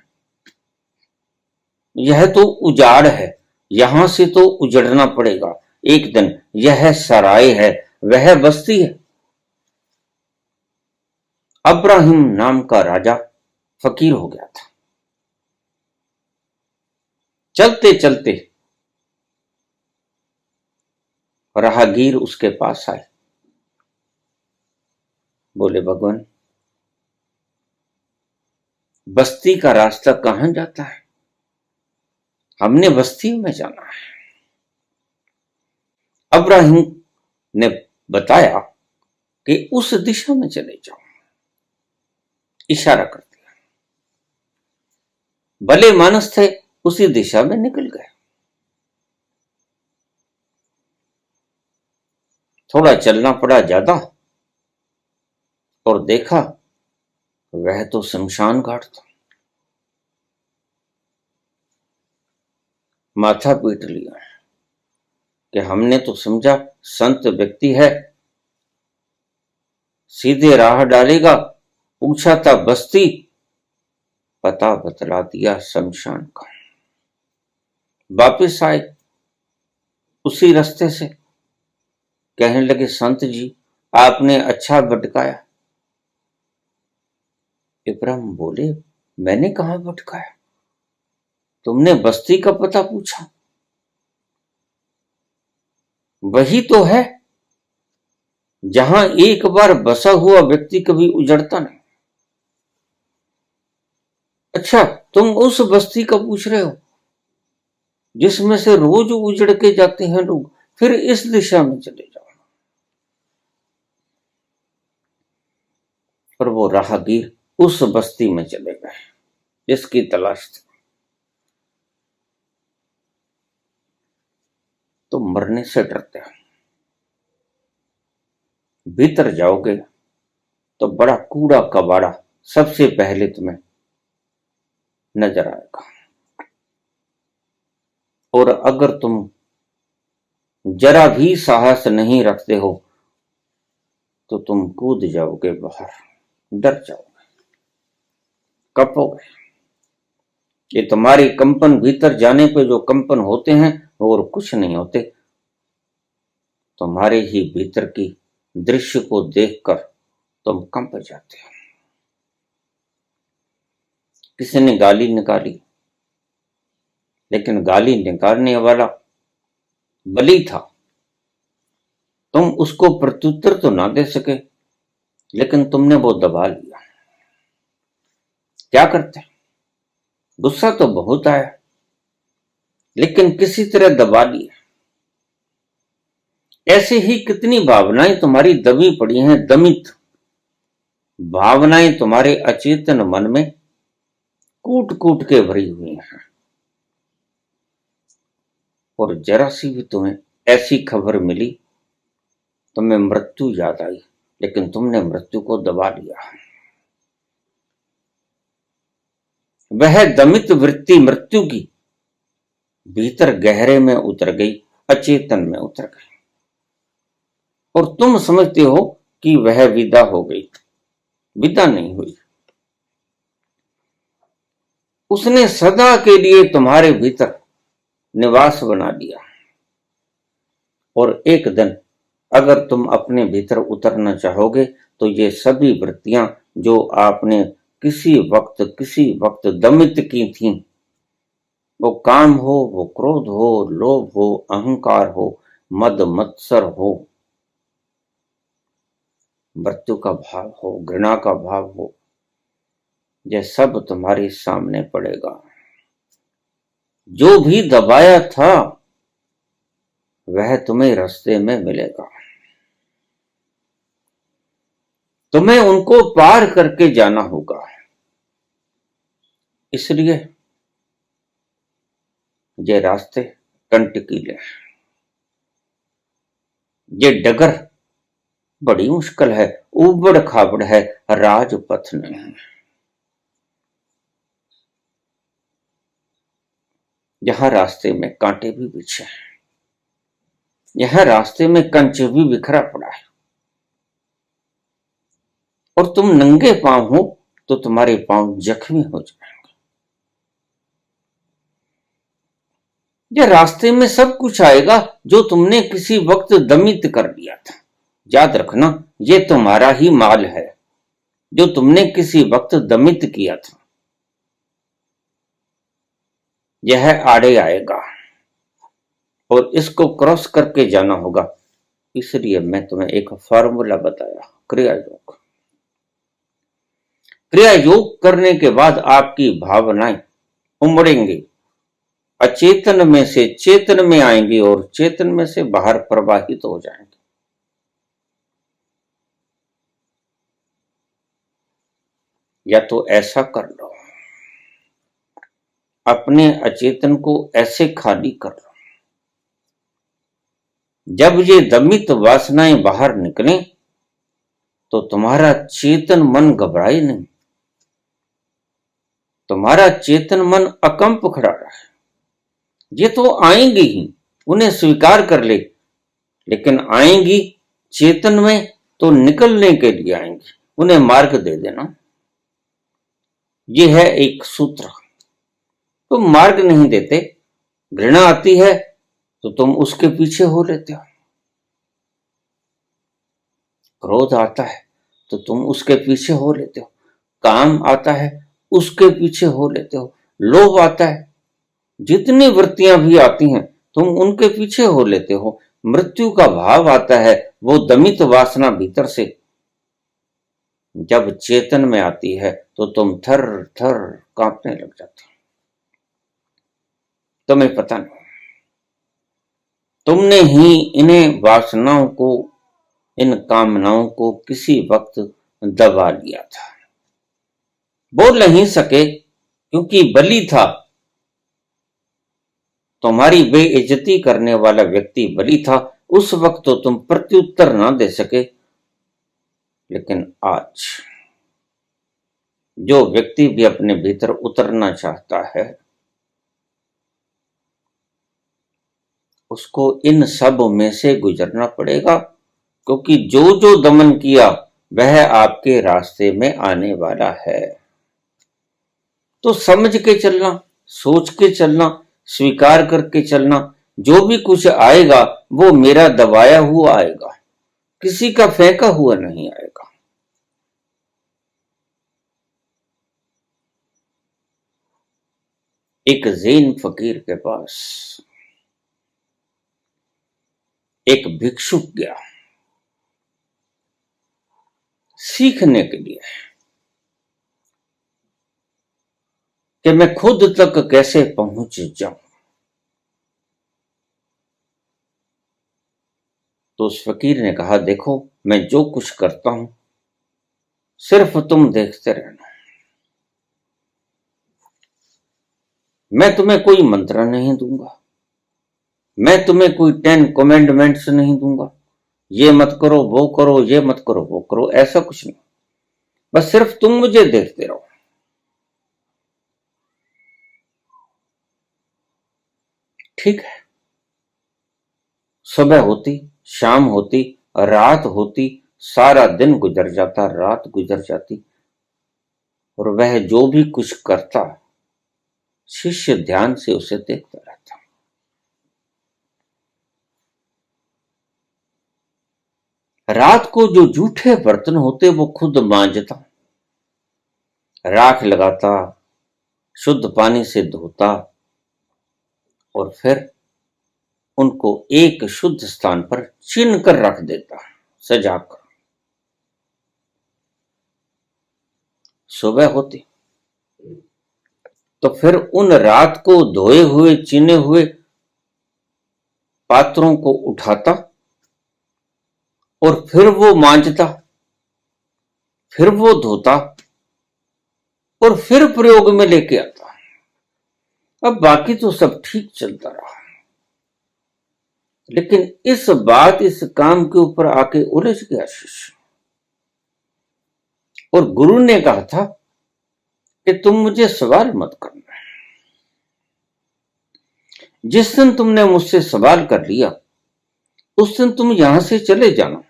यह तो उजाड़ है, यहां से तो उजड़ना पड़ेगा एक दिन। यह सराय है, वह बस्ती है। अब्राहिम नाम का राजा फकीर हो गया था। चलते चलते राहगीर उसके पास आए। बोले, भगवान, बस्ती का रास्ता कहां जाता है? हमने बस्ती में जाना है। अब्राहिम ने बताया कि उस दिशा में चले जाओ। इशारा कर दिया। भले मानस थे, उसी दिशा में निकल गए। थोड़ा चलना पड़ा ज्यादा और देखा वह तो शमशान घाट था। माथा पीट लिया कि हमने तो समझा संत व्यक्ति है, सीधे राह डालेगा। पूछा था बस्ती, पता बतला दिया शमशान का। वापिस आए उसी रास्ते से। कहने लगे, संत जी, आपने अच्छा भटकाया। इब्राहिम बोले, मैंने कहां भटकाया? तुमने बस्ती का पता पूछा, वही तो है जहां एक बार बसा हुआ व्यक्ति कभी उजड़ता नहीं। अच्छा, तुम उस बस्ती का पूछ रहे हो जिसमें से रोज उजड़ के जाते हैं लोग? फिर इस दिशा में चले जाओ। और वो राहगीर उस बस्ती में चले गए जिसकी तलाश थी। तो मरने से डरते हो, भीतर जाओगे तो बड़ा कूड़ा कबाड़ा सबसे पहले तुम्हें नजर आएगा। और अगर तुम जरा भी साहस नहीं रखते हो तो तुम कूद जाओगे बाहर, डर जाओगे, कपोगे। ये तुम्हारी कंपन भीतर जाने पे जो कंपन होते हैं वो और कुछ नहीं होते, तुम्हारे ही भीतर की दृश्य को देखकर तुम कंप जाते हो। किसी ने गाली निकाली, लेकिन गाली निकालने वाला बली था। तुम उसको प्रत्युत्तर तो ना दे सके, लेकिन तुमने वो दबा लिया। क्या करते? गुस्सा तो बहुत आया, लेकिन किसी तरह दबा लिया। ऐसे ही कितनी भावनाएं तुम्हारी दबी पड़ी हैं, दमित भावनाएं तुम्हारे अचेतन मन में कूट कूट के भरी हुई हैं। और जरा सी भी तुम्हें ऐसी खबर मिली, तुम्हें मृत्यु याद आई, लेकिन तुमने मृत्यु को दबा लिया। वह दमित वृत्ति मृत्यु की भीतर गहरे में उतर गई, अचेतन में उतर गई। और तुम समझते हो कि वह विदा हो गई। विदा नहीं हुई। उसने सदा के लिए तुम्हारे भीतर निवास बना लिया। और एक दिन अगर तुम अपने भीतर उतरना चाहोगे तो ये सभी वृत्तियां जो आपने किसी वक्त दमित की थीं, वो काम हो, वो क्रोध हो, लोभ हो, अहंकार हो, मद मत्सर हो, मृत्यु का भाव हो, घृणा का भाव हो, यह सब तुम्हारे सामने पड़ेगा। जो भी दबाया था वह तुम्हें रास्ते में मिलेगा। तुम्हें उनको पार करके जाना होगा। इसलिए ये रास्ते कंटकीले, ये डगर बड़ी मुश्किल है, उबड़ खाबड़ है, राजपथ नहीं। यहां रास्ते में कांटे भी बिछे हैं, यह रास्ते में कंच भी बिखरा पड़ा है, और तुम नंगे पांव हो तो तुम्हारे पांव जख्मी हो जाएंगे। यह रास्ते में सब कुछ आएगा जो तुमने किसी वक्त दमित कर लिया था। याद रखना, ये तुम्हारा ही माल है जो तुमने किसी वक्त दमित किया था। यह आड़े आएगा और इसको क्रॉस करके जाना होगा। इसलिए मैं तुम्हें एक फार्मूला बताया, क्रिया योग। क्रिया योग करने के बाद आपकी भावनाएं उमड़ेंगी, अचेतन में से चेतन में आएंगी और चेतन में से बाहर प्रवाहित हो जाएंगी। या तो ऐसा कर लो, अपने अचेतन को ऐसे खाली कर लो, जब ये दमित वासनाएं बाहर निकलें तो तुम्हारा चेतन मन घबराए नहीं, तुम्हारा चेतन मन अकंप खड़ा रहा है। ये तो आएंगी ही, उन्हें स्वीकार कर ले, लेकिन आएंगी चेतन में तो निकलने के लिए आएंगी, उन्हें मार्ग दे देना। ये है एक सूत्र। तुम मार्ग नहीं देते, घृणा आती है तो तुम उसके पीछे हो लेते हो, क्रोध आता है तो तुम उसके पीछे हो लेते हो, काम आता है उसके पीछे हो लेते हो, लोभ आता है, जितनी वृत्तियां भी आती हैं तुम उनके पीछे हो लेते हो, मृत्यु का भाव आता है, वो दमित वासना भीतर से जब चेतन में आती है तो तुम थर थर कांपने लग जाते हो। तुम्हें पता नहीं, तुमने ही इन्हें वासनाओं को, इन कामनाओं को किसी वक्त दबा लिया था। बोल नहीं सके क्योंकि बली था, तुम्हारी बेइज्जती करने वाला व्यक्ति बली था। उस वक्त तो तुम प्रत्युत्तर ना दे सके, लेकिन आज जो व्यक्ति भी अपने भीतर उतरना चाहता है उसको इन सब में से गुजरना पड़ेगा, क्योंकि जो जो दमन किया वह आपके रास्ते में आने वाला है। तो समझ के चलना, सोच के चलना, स्वीकार करके चलना, जो भी कुछ आएगा वो मेरा दबाया हुआ आएगा, किसी का फेंका हुआ नहीं आएगा। एक जैन फकीर के पास एक भिक्षुक गया सीखने के लिए कि मैं खुद तक कैसे पहुंच जाऊं। तो उस फकीर ने कहा, देखो मैं जो कुछ करता हूं सिर्फ तुम देखते रहना, मैं तुम्हें कोई मंत्र नहीं दूंगा, मैं तुम्हें कोई 10 कमेंडमेंट्स नहीं दूंगा, ये मत करो वो करो, ये मत करो वो करो, ऐसा कुछ नहीं, बस सिर्फ तुम मुझे देखते रहो। ठीक है, सुबह होती, शाम होती, रात होती, सारा दिन गुजर जाता, रात गुजर जाती, और वह जो भी कुछ करता शिष्य ध्यान से उसे देखता रहता। रात को जो जूठे बर्तन होते वो खुद मांजता, राख लगाता, शुद्ध पानी से धोता और फिर उनको एक शुद्ध स्थान पर चिन कर रख देता, सजाकर। सुबह होती तो फिर उन रात को धोए हुए चिने हुए पात्रों को उठाता और फिर वो मांजता, फिर वो धोता और फिर प्रयोग में लेके आता। अब बाकी तो सब ठीक चलता रहा। लेकिन इस बात, इस काम के ऊपर आके उलझ गया शिष्य। और गुरु ने कहा था कि तुम मुझे सवाल मत करना। जिस दिन तुमने मुझसे सवाल कर लिया उस दिन तुम यहां से चले जाना।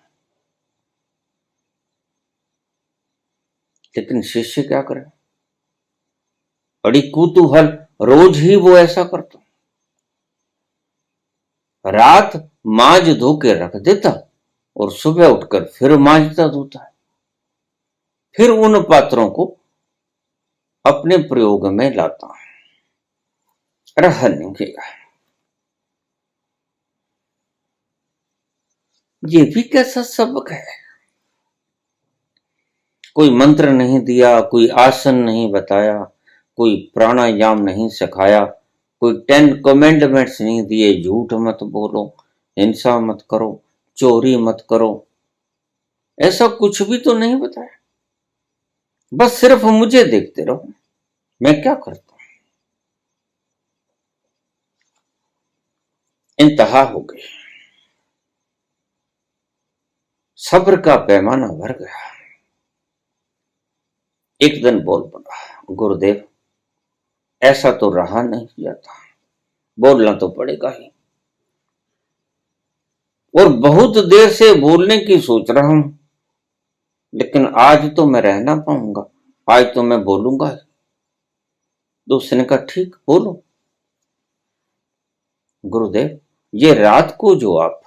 लेकिन शिष्य क्या करे, बड़ी कुतूहल, रोज ही वो ऐसा करता। रात मांज धो के रख देता और सुबह उठकर फिर मांजता धोता है, फिर उन पात्रों को अपने प्रयोग में लाता। रह नहीं गया। ये भी कैसा सबक है। कोई मंत्र नहीं दिया, कोई आसन नहीं बताया, कोई प्राणायाम नहीं सिखाया, कोई 10 कमेंडमेंट्स नहीं दिए, झूठ मत बोलो, हिंसा मत करो, चोरी मत करो, ऐसा कुछ भी तो नहीं बताया। बस सिर्फ मुझे देखते रहो, मैं क्या करता हूं। इंतहा हो गई, सब्र का पैमाना भर गया। एक दिन बोल पड़ा, गुरुदेव ऐसा तो रहा नहीं जाता, बोलना तो पड़ेगा ही। और बहुत देर से बोलने की सोच रहा हूं, लेकिन आज तो मैं रह ना पाऊंगा, आज तो मैं बोलूंगा ही। दूसरे ने कहा ठीक बोलो। गुरुदेव ये रात को जो आप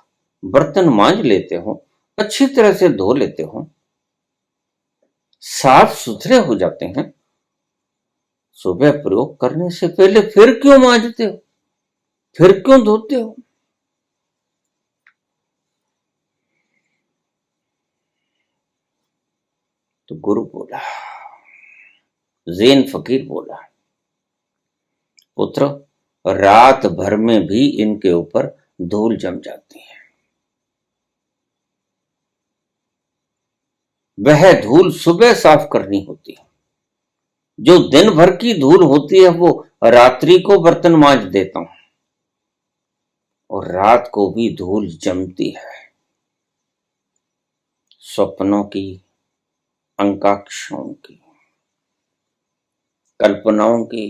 बर्तन मांज लेते हो, अच्छी तरह से धो लेते हो, साफ सुथरे हो जाते हैं, सुबह प्रयोग करने से पहले फिर क्यों मांजते हो, फिर क्यों धोते हो। तो गुरु बोला, ज़ैन फकीर बोला, पुत्र रात भर में भी इनके ऊपर धूल जम जाती है। वह धूल सुबह साफ करनी होती है। जो दिन भर की धूल होती है वो रात्रि को बर्तन मांज देता हूं, और रात को भी धूल जमती है। स्वप्नों की, आकांक्षाओं की, कल्पनाओं की,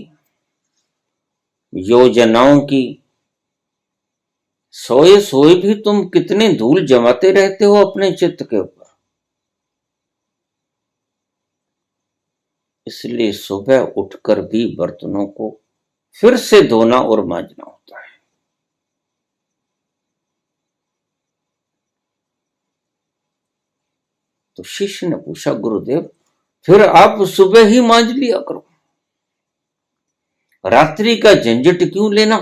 योजनाओं की। सोए सोए भी तुम कितनी धूल जमाते रहते हो अपने चित्त के ऊपर। इसलिए सुबह उठकर भी बर्तनों को फिर से धोना और मांजना होता है। तो शिष्य ने पूछा, गुरुदेव फिर आप सुबह ही मांज लिया करो, रात्रि का झंझट क्यों लेना।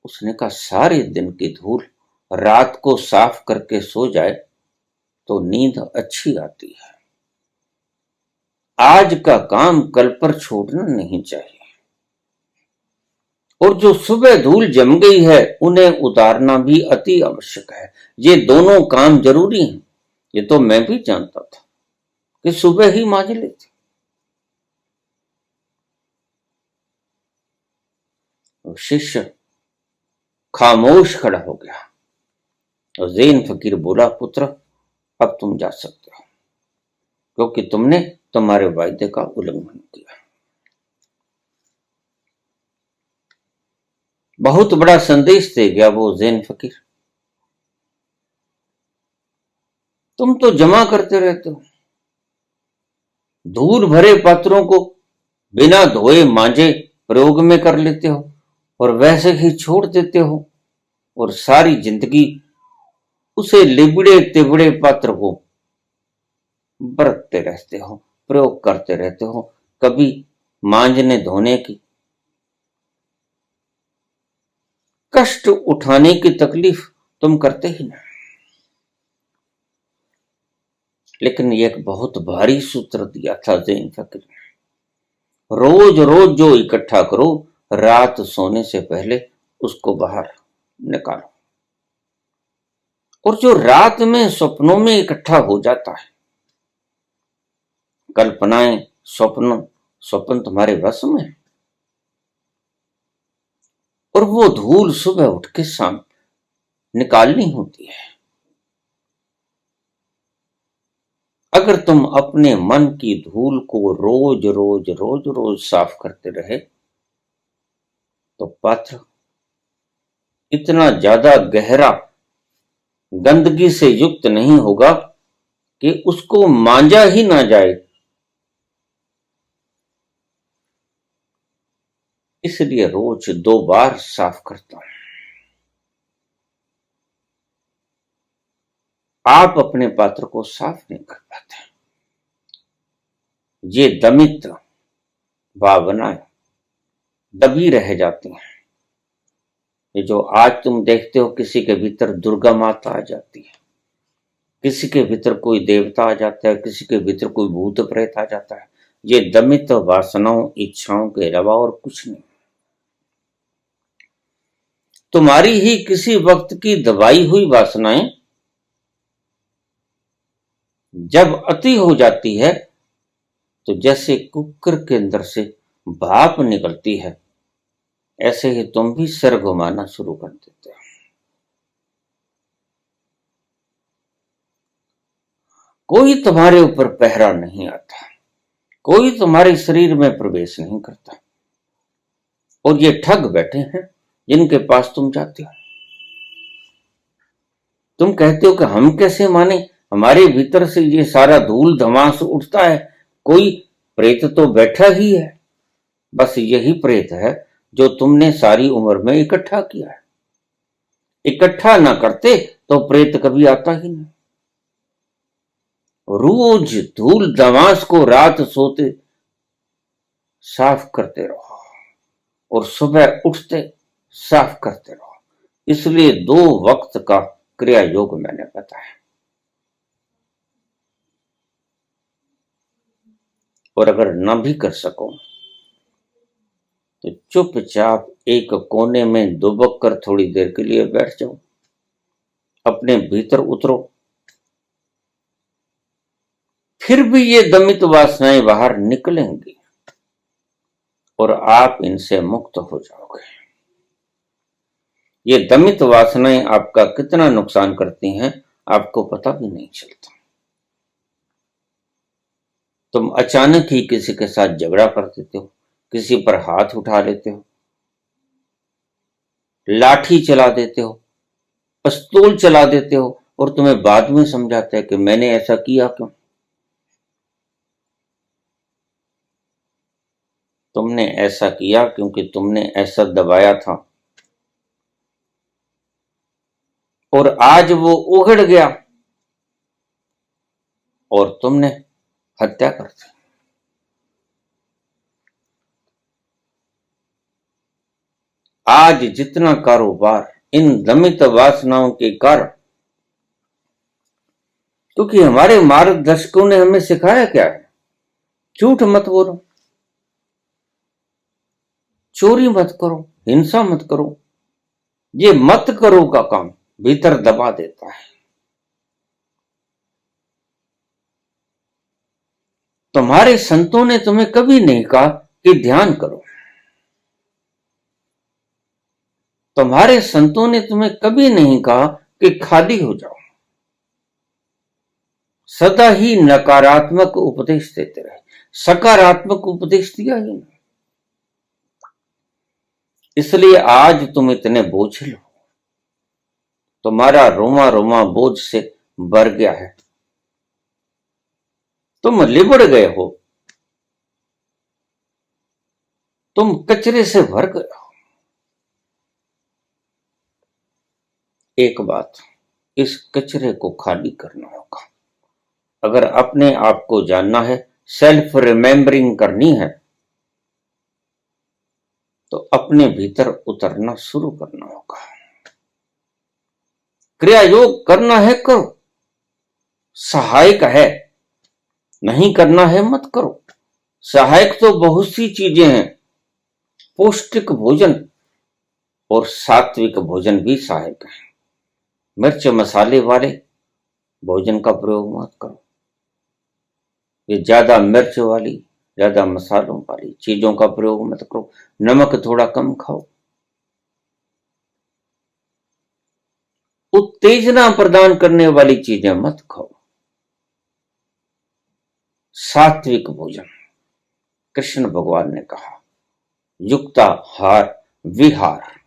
उसने कहा, सारे दिन की धूल रात को साफ करके सो जाए तो नींद अच्छी आती है। आज का काम कल पर छोड़ना नहीं चाहिए, और जो सुबह धूल जम गई है उन्हें उतारना भी अति आवश्यक है। ये दोनों काम जरूरी हैं। ये तो मैं भी जानता था कि सुबह ही मांज लेती। शिष्य खामोश खड़ा हो गया और ज़ैन फकीर बोला, पुत्र अब तुम जा सकते हो, क्योंकि तुमने तुम्हारे वायदे का उल्लंघन किया। बहुत बड़ा संदेश दे गया वो ज़ैन फकीर। तुम तो जमा करते रहते हो, धूल भरे पात्रों को बिना धोए मांजे प्रयोग में कर लेते हो और वैसे ही छोड़ देते हो, और सारी जिंदगी उसे लिबड़े तिबड़े पात्र को बरतते रहते हो, प्रयोग करते रहते हो। कभी मांजने धोने की, कष्ट उठाने की तकलीफ तुम करते ही ना। लेकिन ये एक बहुत भारी सूत्र दिया था ज़ैन फकीर ने, रोज रोज जो इकट्ठा करो, रात सोने से पहले उसको बाहर निकालो। और जो रात में स्वप्नों में इकट्ठा हो जाता है, कल्पनाएं, स्वप्न तुम्हारे वश में है। और वो धूल सुबह उठ के शाम निकालनी होती है। अगर तुम अपने मन की धूल को रोज रोज रोज रोज साफ करते रहे तो पात्र इतना ज्यादा गहरा गंदगी से युक्त नहीं होगा कि उसको मांजा ही ना जाए। इसलिए रोज 2 बार साफ करता हूं। आप अपने पात्र को साफ नहीं कर पाते। ये दमित भावनाएं दबी रह जाती हैं। ये जो आज तुम देखते हो, किसी के भीतर दुर्गा माता आ जाती है, किसी के भीतर कोई देवता आ जाता है, किसी के भीतर कोई भूत प्रेत आ जाता है। ये दमित वासनाओं इच्छाओं के अलावा और कुछ नहीं। तुम्हारी ही किसी वक्त की दबाई हुई वासनाएं जब अति हो जाती है तो जैसे कुकर के अंदर से भाप निकलती है, ऐसे ही तुम भी सिर घुमाना शुरू कर देते हो। कोई तुम्हारे ऊपर पहरा नहीं आता, कोई तुम्हारे शरीर में प्रवेश नहीं करता, और ये ठग बैठे हैं जिनके पास तुम जाते हो। तुम कहते हो कि हम कैसे माने, हमारे भीतर से ये सारा धूल धमास उठता है, कोई प्रेत तो बैठा ही है। बस यही प्रेत है जो तुमने सारी उम्र में इकट्ठा किया है। इकट्ठा ना करते तो प्रेत कभी आता ही नहीं। रोज धूल धमास को रात सोते साफ करते रहो और सुबह उठते साफ करते रहो। इसलिए 2 वक्त का क्रिया योग मैंने बताया। और अगर न भी कर सको तो चुपचाप एक कोने में दुबक कर थोड़ी देर के लिए बैठ जाओ, अपने भीतर उतरो। फिर भी ये दमित वासनाएं बाहर निकलेंगी और आप इनसे मुक्त हो जाओगे। ये दमित वासनाएं आपका कितना नुकसान करती हैं आपको पता भी नहीं चलता। तुम अचानक ही किसी के साथ झगड़ा कर देते हो, किसी पर हाथ उठा लेते हो, लाठी चला देते हो, पिस्तौल चला देते हो, और तुम्हें बाद में समझाते हैं कि मैंने ऐसा किया क्यों। तुमने ऐसा किया क्योंकि तुमने ऐसा दबाया था, और आज वो उगड़ गया और तुमने हत्या कर दी। आज जितना कारोबार इन दमित वासनाओं के कारण, क्योंकि हमारे मार्गदर्शकों ने हमें सिखाया क्या है, झूठ मत बोलो, चोरी मत करो, हिंसा मत करो। ये मत करो का काम भीतर दबा देता है। तुम्हारे संतों ने तुम्हें कभी नहीं कहा कि ध्यान करो, तुम्हारे संतों ने तुम्हें कभी नहीं कहा कि खाली हो जाओ। सदा ही नकारात्मक उपदेश देते रहे, सकारात्मक उपदेश दिया ही नहीं। इसलिए आज तुम इतने बोझिल हो, तुम्हारा रोमा रोमा बोझ से भर गया है, तुम लिबड़ गए हो, तुम कचरे से भर गए हो। एक बात, इस कचरे को खाली करना होगा। अगर अपने आप को जानना है, सेल्फ रिमेंबरिंग करनी है, तो अपने भीतर उतरना शुरू करना होगा। क्रिया योग करना है करो, सहायक है, नहीं करना है मत करो। सहायक तो बहुत सी चीजें हैं, पौष्टिक भोजन और सात्विक भोजन भी सहायक है। मिर्च मसाले वाले भोजन का प्रयोग मत करो। ये ज्यादा मिर्च वाली, ज्यादा मसालों वाली चीजों का प्रयोग मत करो। नमक थोड़ा कम खाओ, उत्तेजना प्रदान करने वाली चीजें मत खाओ। सात्विक भोजन, कृष्ण भगवान ने कहा, युक्ताहार विहार।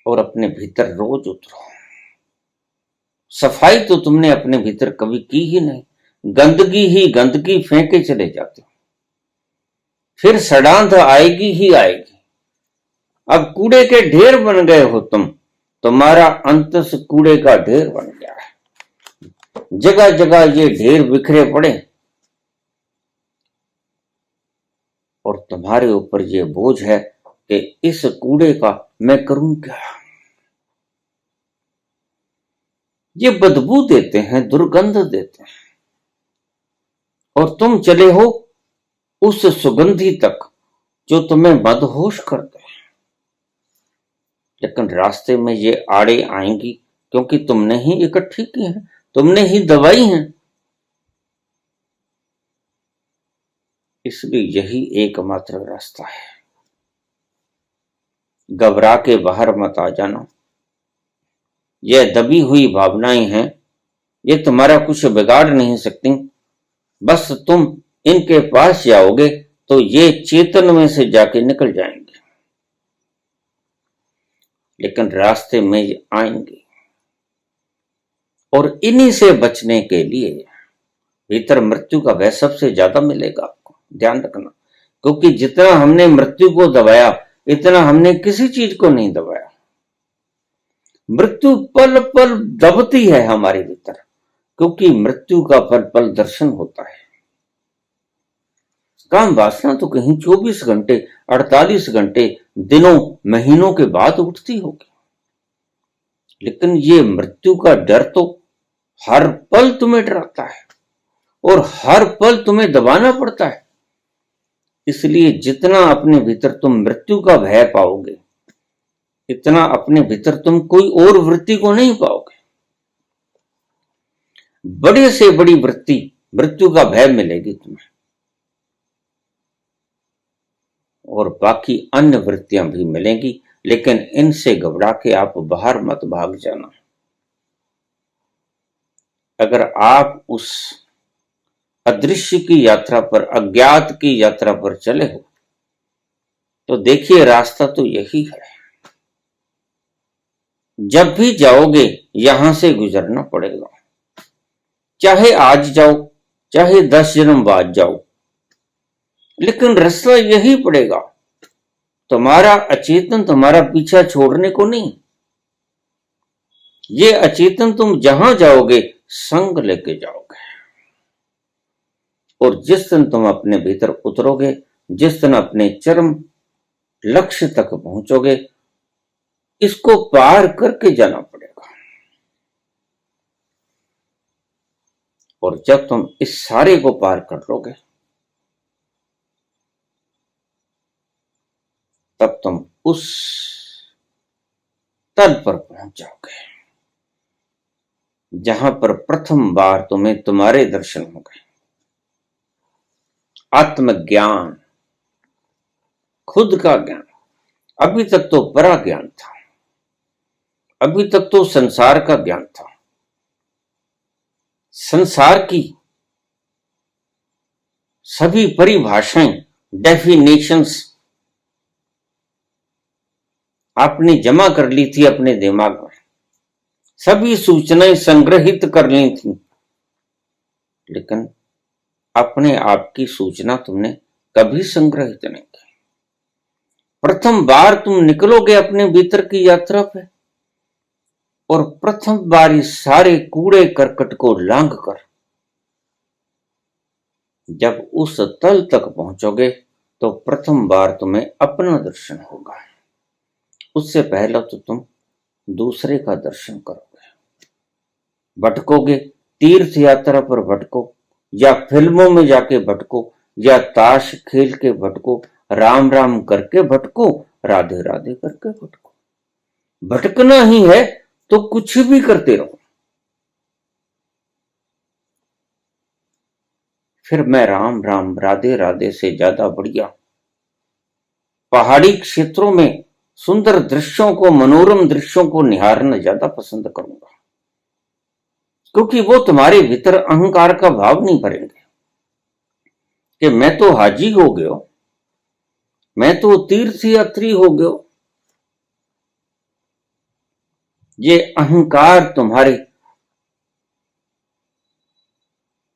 और अपने भीतर रोज उतरो। सफाई तो तुमने अपने भीतर कभी की ही नहीं, गंदगी ही गंदगी फेंके चले जाते हो, फिर सड़ांध आएगी ही आएगी। अब कूड़े के ढेर बन गए हो तुम, तुम्हारा अंतस कूड़े का ढेर बन गया है। जगह जगह ये ढेर बिखरे पड़े और तुम्हारे ऊपर ये बोझ है कि इस कूड़े का मैं करूं क्या। ये बदबू देते हैं, दुर्गंध देते हैं, और तुम चले हो उस सुगंधी तक जो तुम्हें मदहोश कर दे। लेकिन रास्ते में ये आड़े आएंगी क्योंकि तुमने ही इकट्ठी की है, तुमने ही दबाई है। इसलिए यही एकमात्र रास्ता है। घबरा के बाहर मत आ जाना। यह दबी हुई भावनाएं हैं, ये तुम्हारा कुछ बिगाड़ नहीं सकती। बस तुम इनके पास जाओगे तो ये चेतन में से जाके निकल जाएंगे, लेकिन रास्ते में आएंगे। और इन्हीं से बचने के लिए भीतर मृत्यु का भय सबसे ज्यादा मिलेगा आपको, ध्यान रखना। क्योंकि जितना हमने मृत्यु को दबाया, इतना हमने किसी चीज को नहीं दबाया। मृत्यु पल पल दबती है हमारे भीतर, क्योंकि मृत्यु का पल पल दर्शन होता है। काम वासना तो कहीं 24 घंटे 48 घंटे दिनों महीनों के बाद उठती होगी, लेकिन ये मृत्यु का डर तो हर पल तुम्हें डराता है और हर पल तुम्हें दबाना पड़ता है। इसलिए जितना अपने भीतर तुम मृत्यु का भय पाओगे, इतना अपने भीतर तुम कोई और वृत्ति को नहीं पाओगे। बड़े से बड़ी वृत्ति मृत्यु का भय मिलेगी तुम्हें, और बाकी अन्य वृत्तियां भी मिलेंगी, लेकिन इनसे घबरा के आप बाहर मत भाग जाना। अगर आप उस अदृश्य की यात्रा पर, अज्ञात की यात्रा पर चले हो, तो देखिए रास्ता तो यही है। जब भी जाओगे यहां से गुजरना पड़ेगा, चाहे आज जाओ चाहे 10 जन्म बाद जाओ, लेकिन रास्ता यही पड़ेगा। तुम्हारा अचेतन तुम्हारा पीछा छोड़ने को नहीं। ये अचेतन तुम जहां जाओगे संग लेके जाओगे, और जिस दिन तुम अपने भीतर उतरोगे, जिस दिन अपने चरम लक्ष्य तक पहुंचोगे, इसको पार करके जाना पड़ेगा। और जब तुम इस सारे को पार कर लोगे, तब तुम उस तल पर पहुंच जाओगे जहां पर प्रथम बार तुम्हें तुम्हारे दर्शन होंगे। आत्मज्ञान, खुद का ज्ञान। अभी तक तो परा ज्ञान था, अभी तक तो संसार का ज्ञान था। संसार की सभी परिभाषाएं, डेफिनेशंस आपने जमा कर ली थी अपने दिमाग में, सभी सूचनाएं संग्रहित कर ली थी, लेकिन अपने आप की सूचना तुमने कभी संग्रहित नहीं की। प्रथम बार तुम निकलोगे अपने भीतर की यात्रा पे, और प्रथम बार इस सारे कूड़े करकट को लांघ कर जब उस तल तक पहुंचोगे, तो प्रथम बार तुम्हें अपना दर्शन होगा। उससे पहले तो तुम दूसरे का दर्शन करोगे। भटकोगे, तीर्थ यात्रा पर भटको, या फिल्मों में जाके भटको, या ताश खेल के भटको, राम राम करके भटको, राधे राधे करके भटको। भटकना ही है तो कुछ भी करते रहो। फिर मैं राम राम राधे राधे से ज्यादा बढ़िया पहाड़ी क्षेत्रों में सुंदर दृश्यों को, मनोरम दृश्यों को निहारना ज्यादा पसंद करूंगा, क्योंकि वो तुम्हारे भीतर अहंकार का भाव नहीं भरेंगे कि मैं तो हाजी हो गयो, मैं तो तीर्थ यात्री हो गयो। ये अहंकार तुम्हारे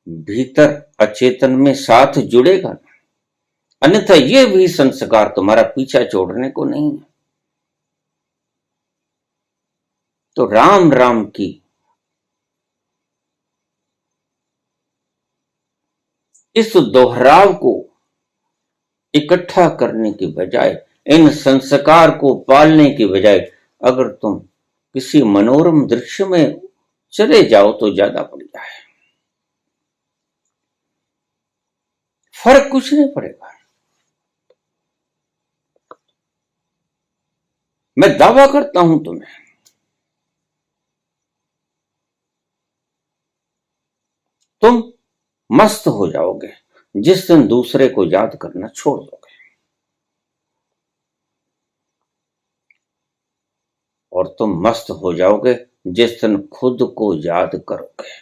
भीतर अचेतन में साथ जुड़ेगा, अन्यथा ये भी संस्कार तुम्हारा पीछा छोड़ने को नहीं है। तो राम राम की इस दोहराव को इकट्ठा करने की बजाय, इन संस्कार को पालने की बजाय, अगर तुम किसी मनोरम दृश्य में चले जाओ तो ज्यादा बढ़िया है। फर्क कुछ नहीं पड़ेगा। मैं दावा करता हूं तुम्हें, तुम मस्त हो जाओगे जिस दिन दूसरे को याद करना छोड़ दोगे, और तुम मस्त हो जाओगे जिस दिन खुद को याद करोगे।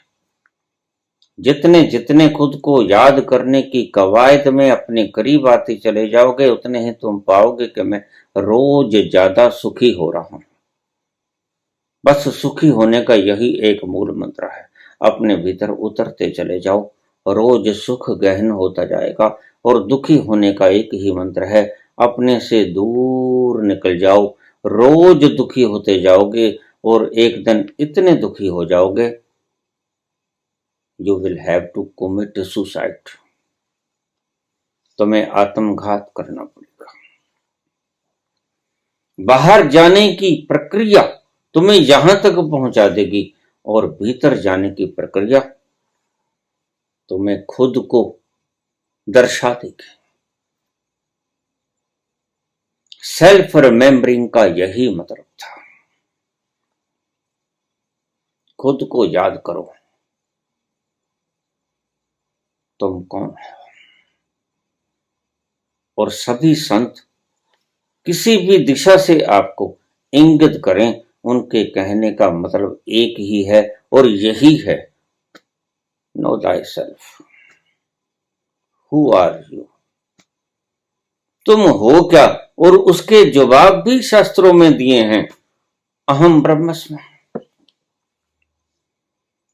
जितने जितने खुद को याद करने की कवायद में अपने करीब आते चले जाओगे, उतने ही तुम पाओगे कि मैं रोज ज्यादा सुखी हो रहा हूं। बस सुखी होने का यही एक मूल मंत्र है। अपने भीतर उतरते चले जाओ, रोज सुख गहन होता जाएगा। और दुखी होने का एक ही मंत्र है, अपने से दूर निकल जाओ। रोज दुखी होते जाओगे और एक दिन इतने दुखी हो जाओगे, you will have to commit suicide. तुम्हें आत्मघात करना पड़ेगा। बाहर जाने की प्रक्रिया तुम्हें यहां तक पहुंचा देगी, और भीतर जाने की प्रक्रिया तुम्हें खुद को दर्शा देगी। सेल्फ रिमेम्बरिंग का यही मतलब था। खुद को याद करो, तुम कौन हो। और सभी संत किसी भी दिशा से आपको इंगित करें, उनके कहने का मतलब एक ही है, और यही है, know thy self. Who are you? तुम हो क्या? और उसके जवाब भी शास्त्रों में दिए हैं। अहम ब्रह्मस्मि।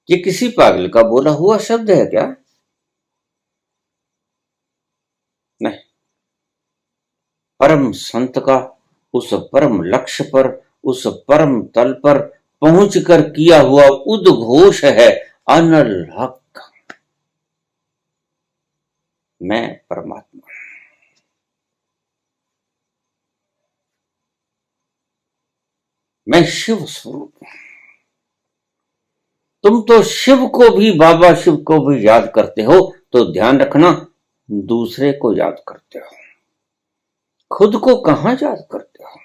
ये किसी पागल का बोला हुआ शब्द है क्या? नहीं, परम संत का उस परम लक्ष्य पर, उस परम तल पर पहुंचकर किया हुआ उद्घोष है, अनल हक, मैं परमात्मा। मैं शिव स्वरूप हूं। तुम तो शिव को भी, बाबा शिव को भी याद करते हो, तो ध्यान रखना, दूसरे को याद करते हो, खुद को कहां याद करते हो।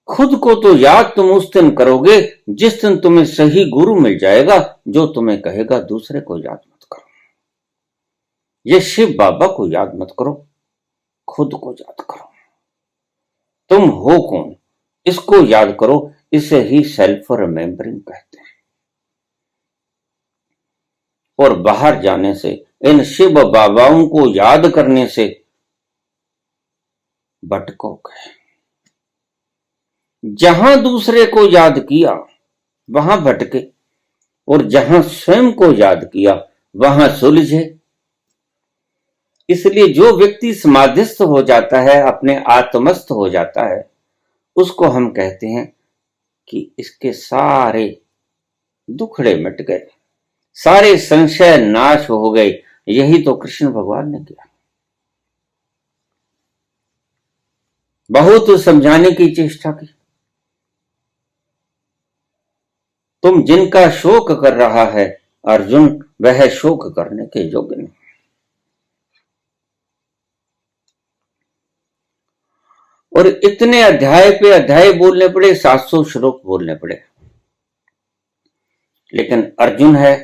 खुद को तो याद तुम उस दिन करोगे जिस दिन तुम्हें सही गुरु मिल जाएगा, जो तुम्हें कहेगा दूसरे को याद मत करो। ये शिव बाबा को याद मत करो, खुद को याद करो। तुम हो कौन, इसको याद करो। इसे ही सेल्फ रिमेम्बरिंग कहते हैं। और बाहर जाने से, इन शिव बाबाओं को याद करने से भटकोगे। जहां दूसरे को याद किया वहां भटके, और जहां स्वयं को याद किया वहां सुलझे। इसलिए जो व्यक्ति समाधिस्थ हो जाता है, अपने आत्मस्थ हो जाता है, उसको हम कहते हैं कि इसके सारे दुखड़े मिट गए, सारे संशय नाश हो गए। यही तो कृष्ण भगवान ने किया। बहुत समझाने की चेष्टा की। तुम जिनका शोक कर रहा है अर्जुन, वह शोक करने के योग्य नहीं। और इतने अध्याय पे अध्याय बोलने पड़े, 700 श्लोक बोलने पड़े, लेकिन अर्जुन है,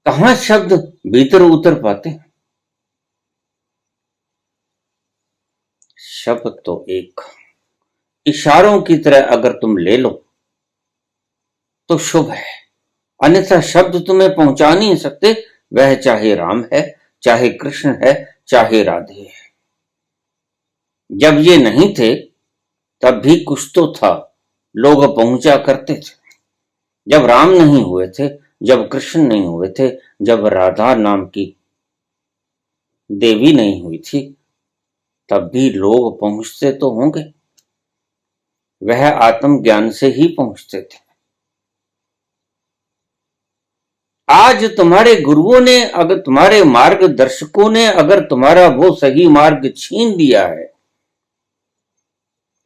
कहां शब्द भीतर उतर पाते हैं। शब्द तो एक, इशारों की तरह अगर तुम ले लो तो शुभ है, अन्यथा शब्द तुम्हें पहुंचा नहीं सकते। वह चाहे राम है, चाहे कृष्ण है, चाहे राधे है। जब ये नहीं थे तब भी कुछ तो था, लोग पहुंचा करते थे। जब राम नहीं हुए थे, जब कृष्ण नहीं हुए थे, जब राधा नाम की देवी नहीं हुई थी, तब भी लोग पहुंचते तो होंगे। वह आत्मज्ञान से ही पहुंचते थे। आज तुम्हारे गुरुओं ने, अगर तुम्हारे मार्गदर्शकों ने अगर तुम्हारा वो सही मार्ग छीन लिया है,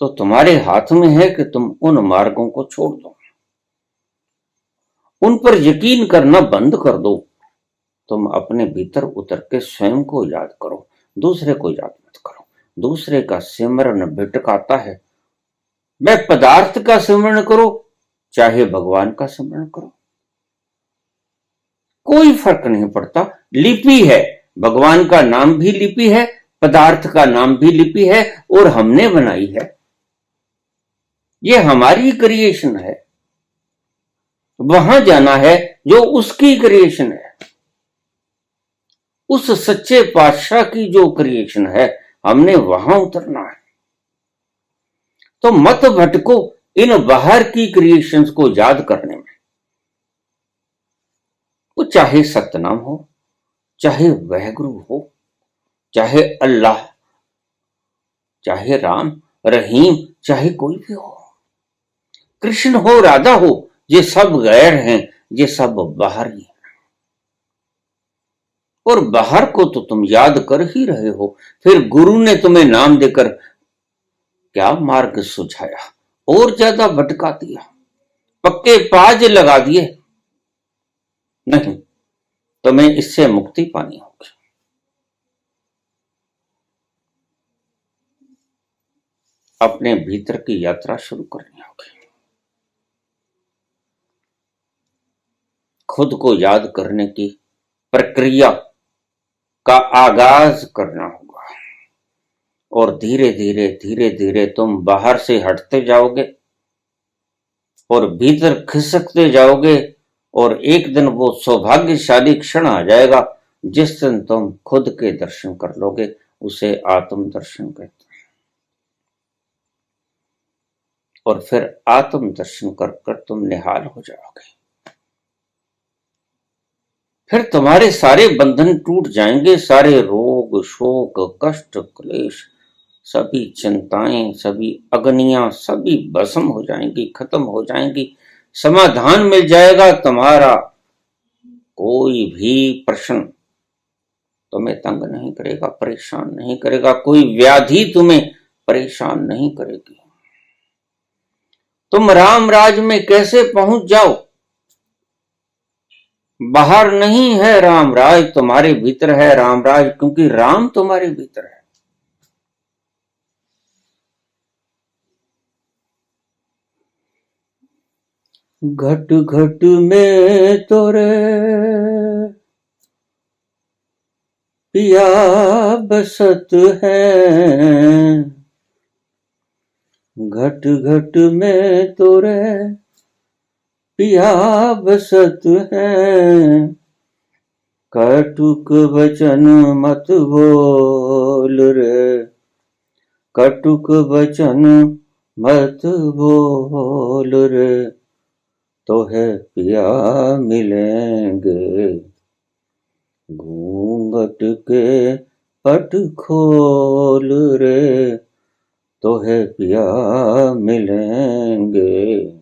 तो तुम्हारे हाथ में है कि तुम उन मार्गों को छोड़ दो, उन पर यकीन करना बंद कर दो। तुम अपने भीतर उतर के स्वयं को याद करो, दूसरे को याद मत करो। दूसरे का सिमरन भटकाता है। वह पदार्थ का सिमरन करो, चाहे भगवान का सिमरन करो, कोई फर्क नहीं पड़ता। लिपि है, भगवान का नाम भी लिपि है, पदार्थ का नाम भी लिपि है, और हमने बनाई है। ये हमारी क्रिएशन है। वहां जाना है जो उसकी क्रिएशन है, उस सच्चे पातशाह की जो क्रिएशन है, हमने वहां उतरना है। तो मत भटको इन बाहर की क्रिएशंस को याद करने में। वो चाहे सतनाम हो, चाहे वाहेगुरु हो, चाहे अल्लाह, चाहे राम रहीम, चाहे कोई भी हो, कृष्ण हो, राधा हो, ये सब गैर हैं, ये सब बाहर ही हैं। और बाहर को तो तुम याद कर ही रहे हो। फिर गुरु ने तुम्हें नाम देकर क्या मार्ग सुझाया, और ज्यादा भटका दिया, पक्के पाज लगा दिए। नहीं, तुम्हें इससे मुक्ति पानी होगी। अपने भीतर की यात्रा शुरू करनी होगी। खुद को याद करने की प्रक्रिया का आगाज करना होगा, और धीरे धीरे धीरे धीरे तुम बाहर से हटते जाओगे और भीतर खिसकते जाओगे, और एक दिन वो सौभाग्यशाली क्षण आ जाएगा जिस दिन तुम खुद के दर्शन कर लोगे। उसे आत्म दर्शन कहते हैं। और फिर आत्म दर्शन कर कर तुम निहाल हो जाओगे। फिर तुम्हारे सारे बंधन टूट जाएंगे, सारे रोग शोक कष्ट क्लेश, सभी चिंताएं, सभी अग्नियां, सभी भस्म हो जाएंगी, खत्म हो जाएंगी। समाधान मिल जाएगा। तुम्हारा कोई भी प्रश्न तुम्हें तंग नहीं करेगा, परेशान नहीं करेगा। कोई व्याधि तुम्हें परेशान नहीं करेगी। तुम राम राज में कैसे पहुंच जाओ? बाहर नहीं है राम राज, तुम्हारे भीतर है राम राज, क्योंकि राम तुम्हारे भीतर है। घट घट में तोरे पिया बसत है, घट घट में तोरे पिया बसत है, कटुक वचन मत बोल रे, कटुक वचन मत बोल रे, तो है पिया मिलेंगे, घूंघट के पट खोल रे, तो है पिया मिलेंगे।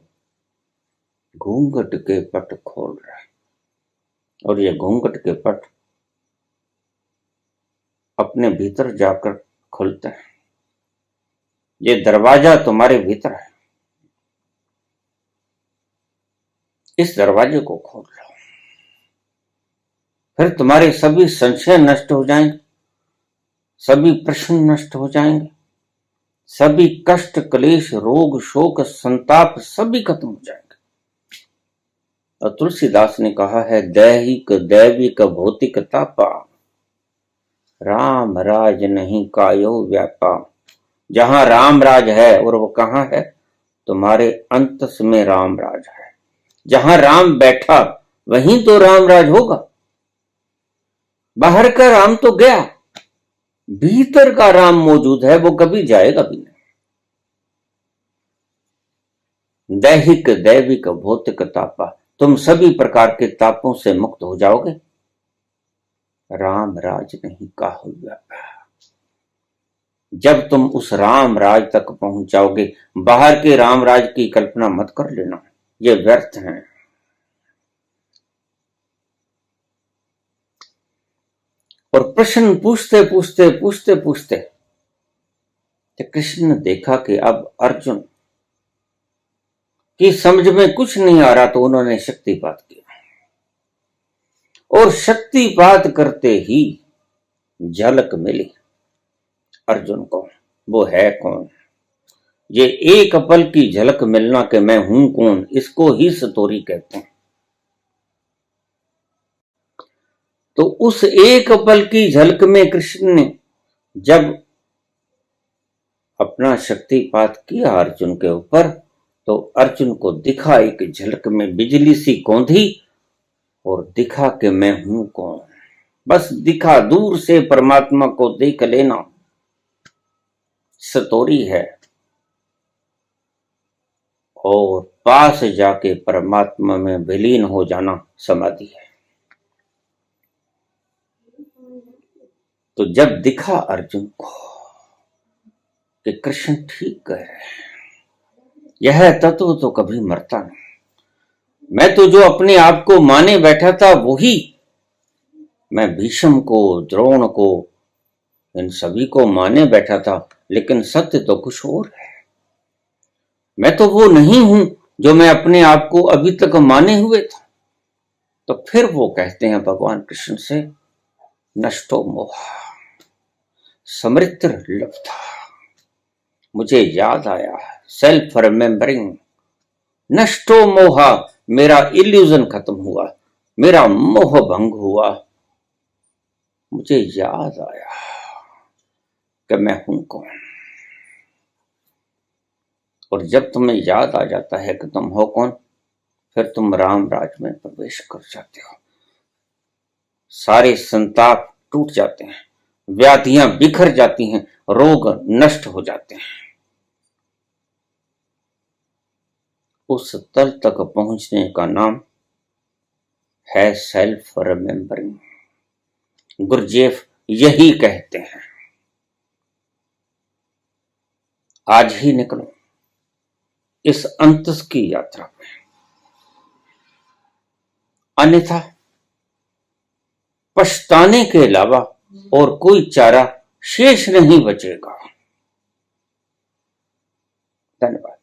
घूंघट के पट खोल रहे, और ये घूंघट के पट अपने भीतर जाकर खुलते हैं। ये दरवाजा तुम्हारे भीतर है, इस दरवाजे को खोल लो। फिर तुम्हारे सभी संशय नष्ट हो जाएंगे, सभी प्रश्न नष्ट हो जाएंगे, सभी कष्ट क्लेश रोग शोक संताप सभी खत्म हो जाएंगे। और तुलसीदास ने कहा है, दैहिक दैविक भौतिक तापा, राम राज नहीं कायो व्यापा, जहां राम राज है, और वो कहां है? तुम्हारे अंतस में राम राज है। जहां राम बैठा वहीं तो राम राज होगा। बाहर का राम तो गया, भीतर का राम मौजूद है, वो कभी जाएगा भी नहीं। दैहिक दैविक भौतिक तापा, तुम सभी प्रकार के तापों से मुक्त हो जाओगे। राम राज नहीं कहा हुआ। जब तुम उस राम राज तक पहुंच जाओगे, बाहर के राम राज की कल्पना मत कर लेना, ये व्यर्थ है। और प्रश्न पूछते पूछते पूछते पूछते कृष्ण ने देखा कि अब अर्जुन की समझ में कुछ नहीं आ रहा, तो उन्होंने शक्तिपात किया। और शक्तिपात करते ही झलक मिली अर्जुन को, वो है कौन। ये एक पल की झलक मिलना कि मैं हूं कौन, इसको ही सतोरी कहते हैं। तो उस एक पल की झलक में कृष्ण ने जब अपना शक्तिपात किया अर्जुन के ऊपर, तो अर्जुन को दिखा एक झलक में बिजली सी कौंधी, और दिखा कि मैं हूं कौन। बस दिखा, दूर से परमात्मा को देख लेना सतोरी है, और पास जाके परमात्मा में विलीन हो जाना समाधि है। तो जब दिखा अर्जुन को कि कृष्ण ठीक कह रहे हैं, यह तत्व तो कभी मरता नहीं। मैं तो जो अपने आप को माने बैठा था वही, मैं भीष्म को, द्रोण को, इन सभी को माने बैठा था, लेकिन सत्य तो कुछ और है। मैं तो वो नहीं हूं जो मैं अपने आप को अभी तक माने हुए था। तो फिर वो कहते हैं भगवान कृष्ण से, नष्टो मोह समृत्र लब्धा। मुझे याद आया, सेल्फ रिमेम्बरिंग, नष्टो मोहा, मेरा इल्यूजन खत्म हुआ, मेरा मोह भंग हुआ। मुझे याद आया कि मैं हूं कौन। और जब तुम्हें याद आ जाता है कि तुम हो कौन, फिर तुम राम राज में प्रवेश कर जाते हो। सारे संताप टूट जाते हैं, व्याधियां बिखर जाती हैं, रोग नष्ट हो जाते हैं। उस तल तक पहुंचने का नाम है सेल्फ रिमेम्बरिंग। गुरुजेफ यही कहते हैं, आज ही निकलो इस अंतस की यात्रा पे, अन्यथा पछताने के अलावा और कोई चारा शेष नहीं बचेगा। धन्यवाद।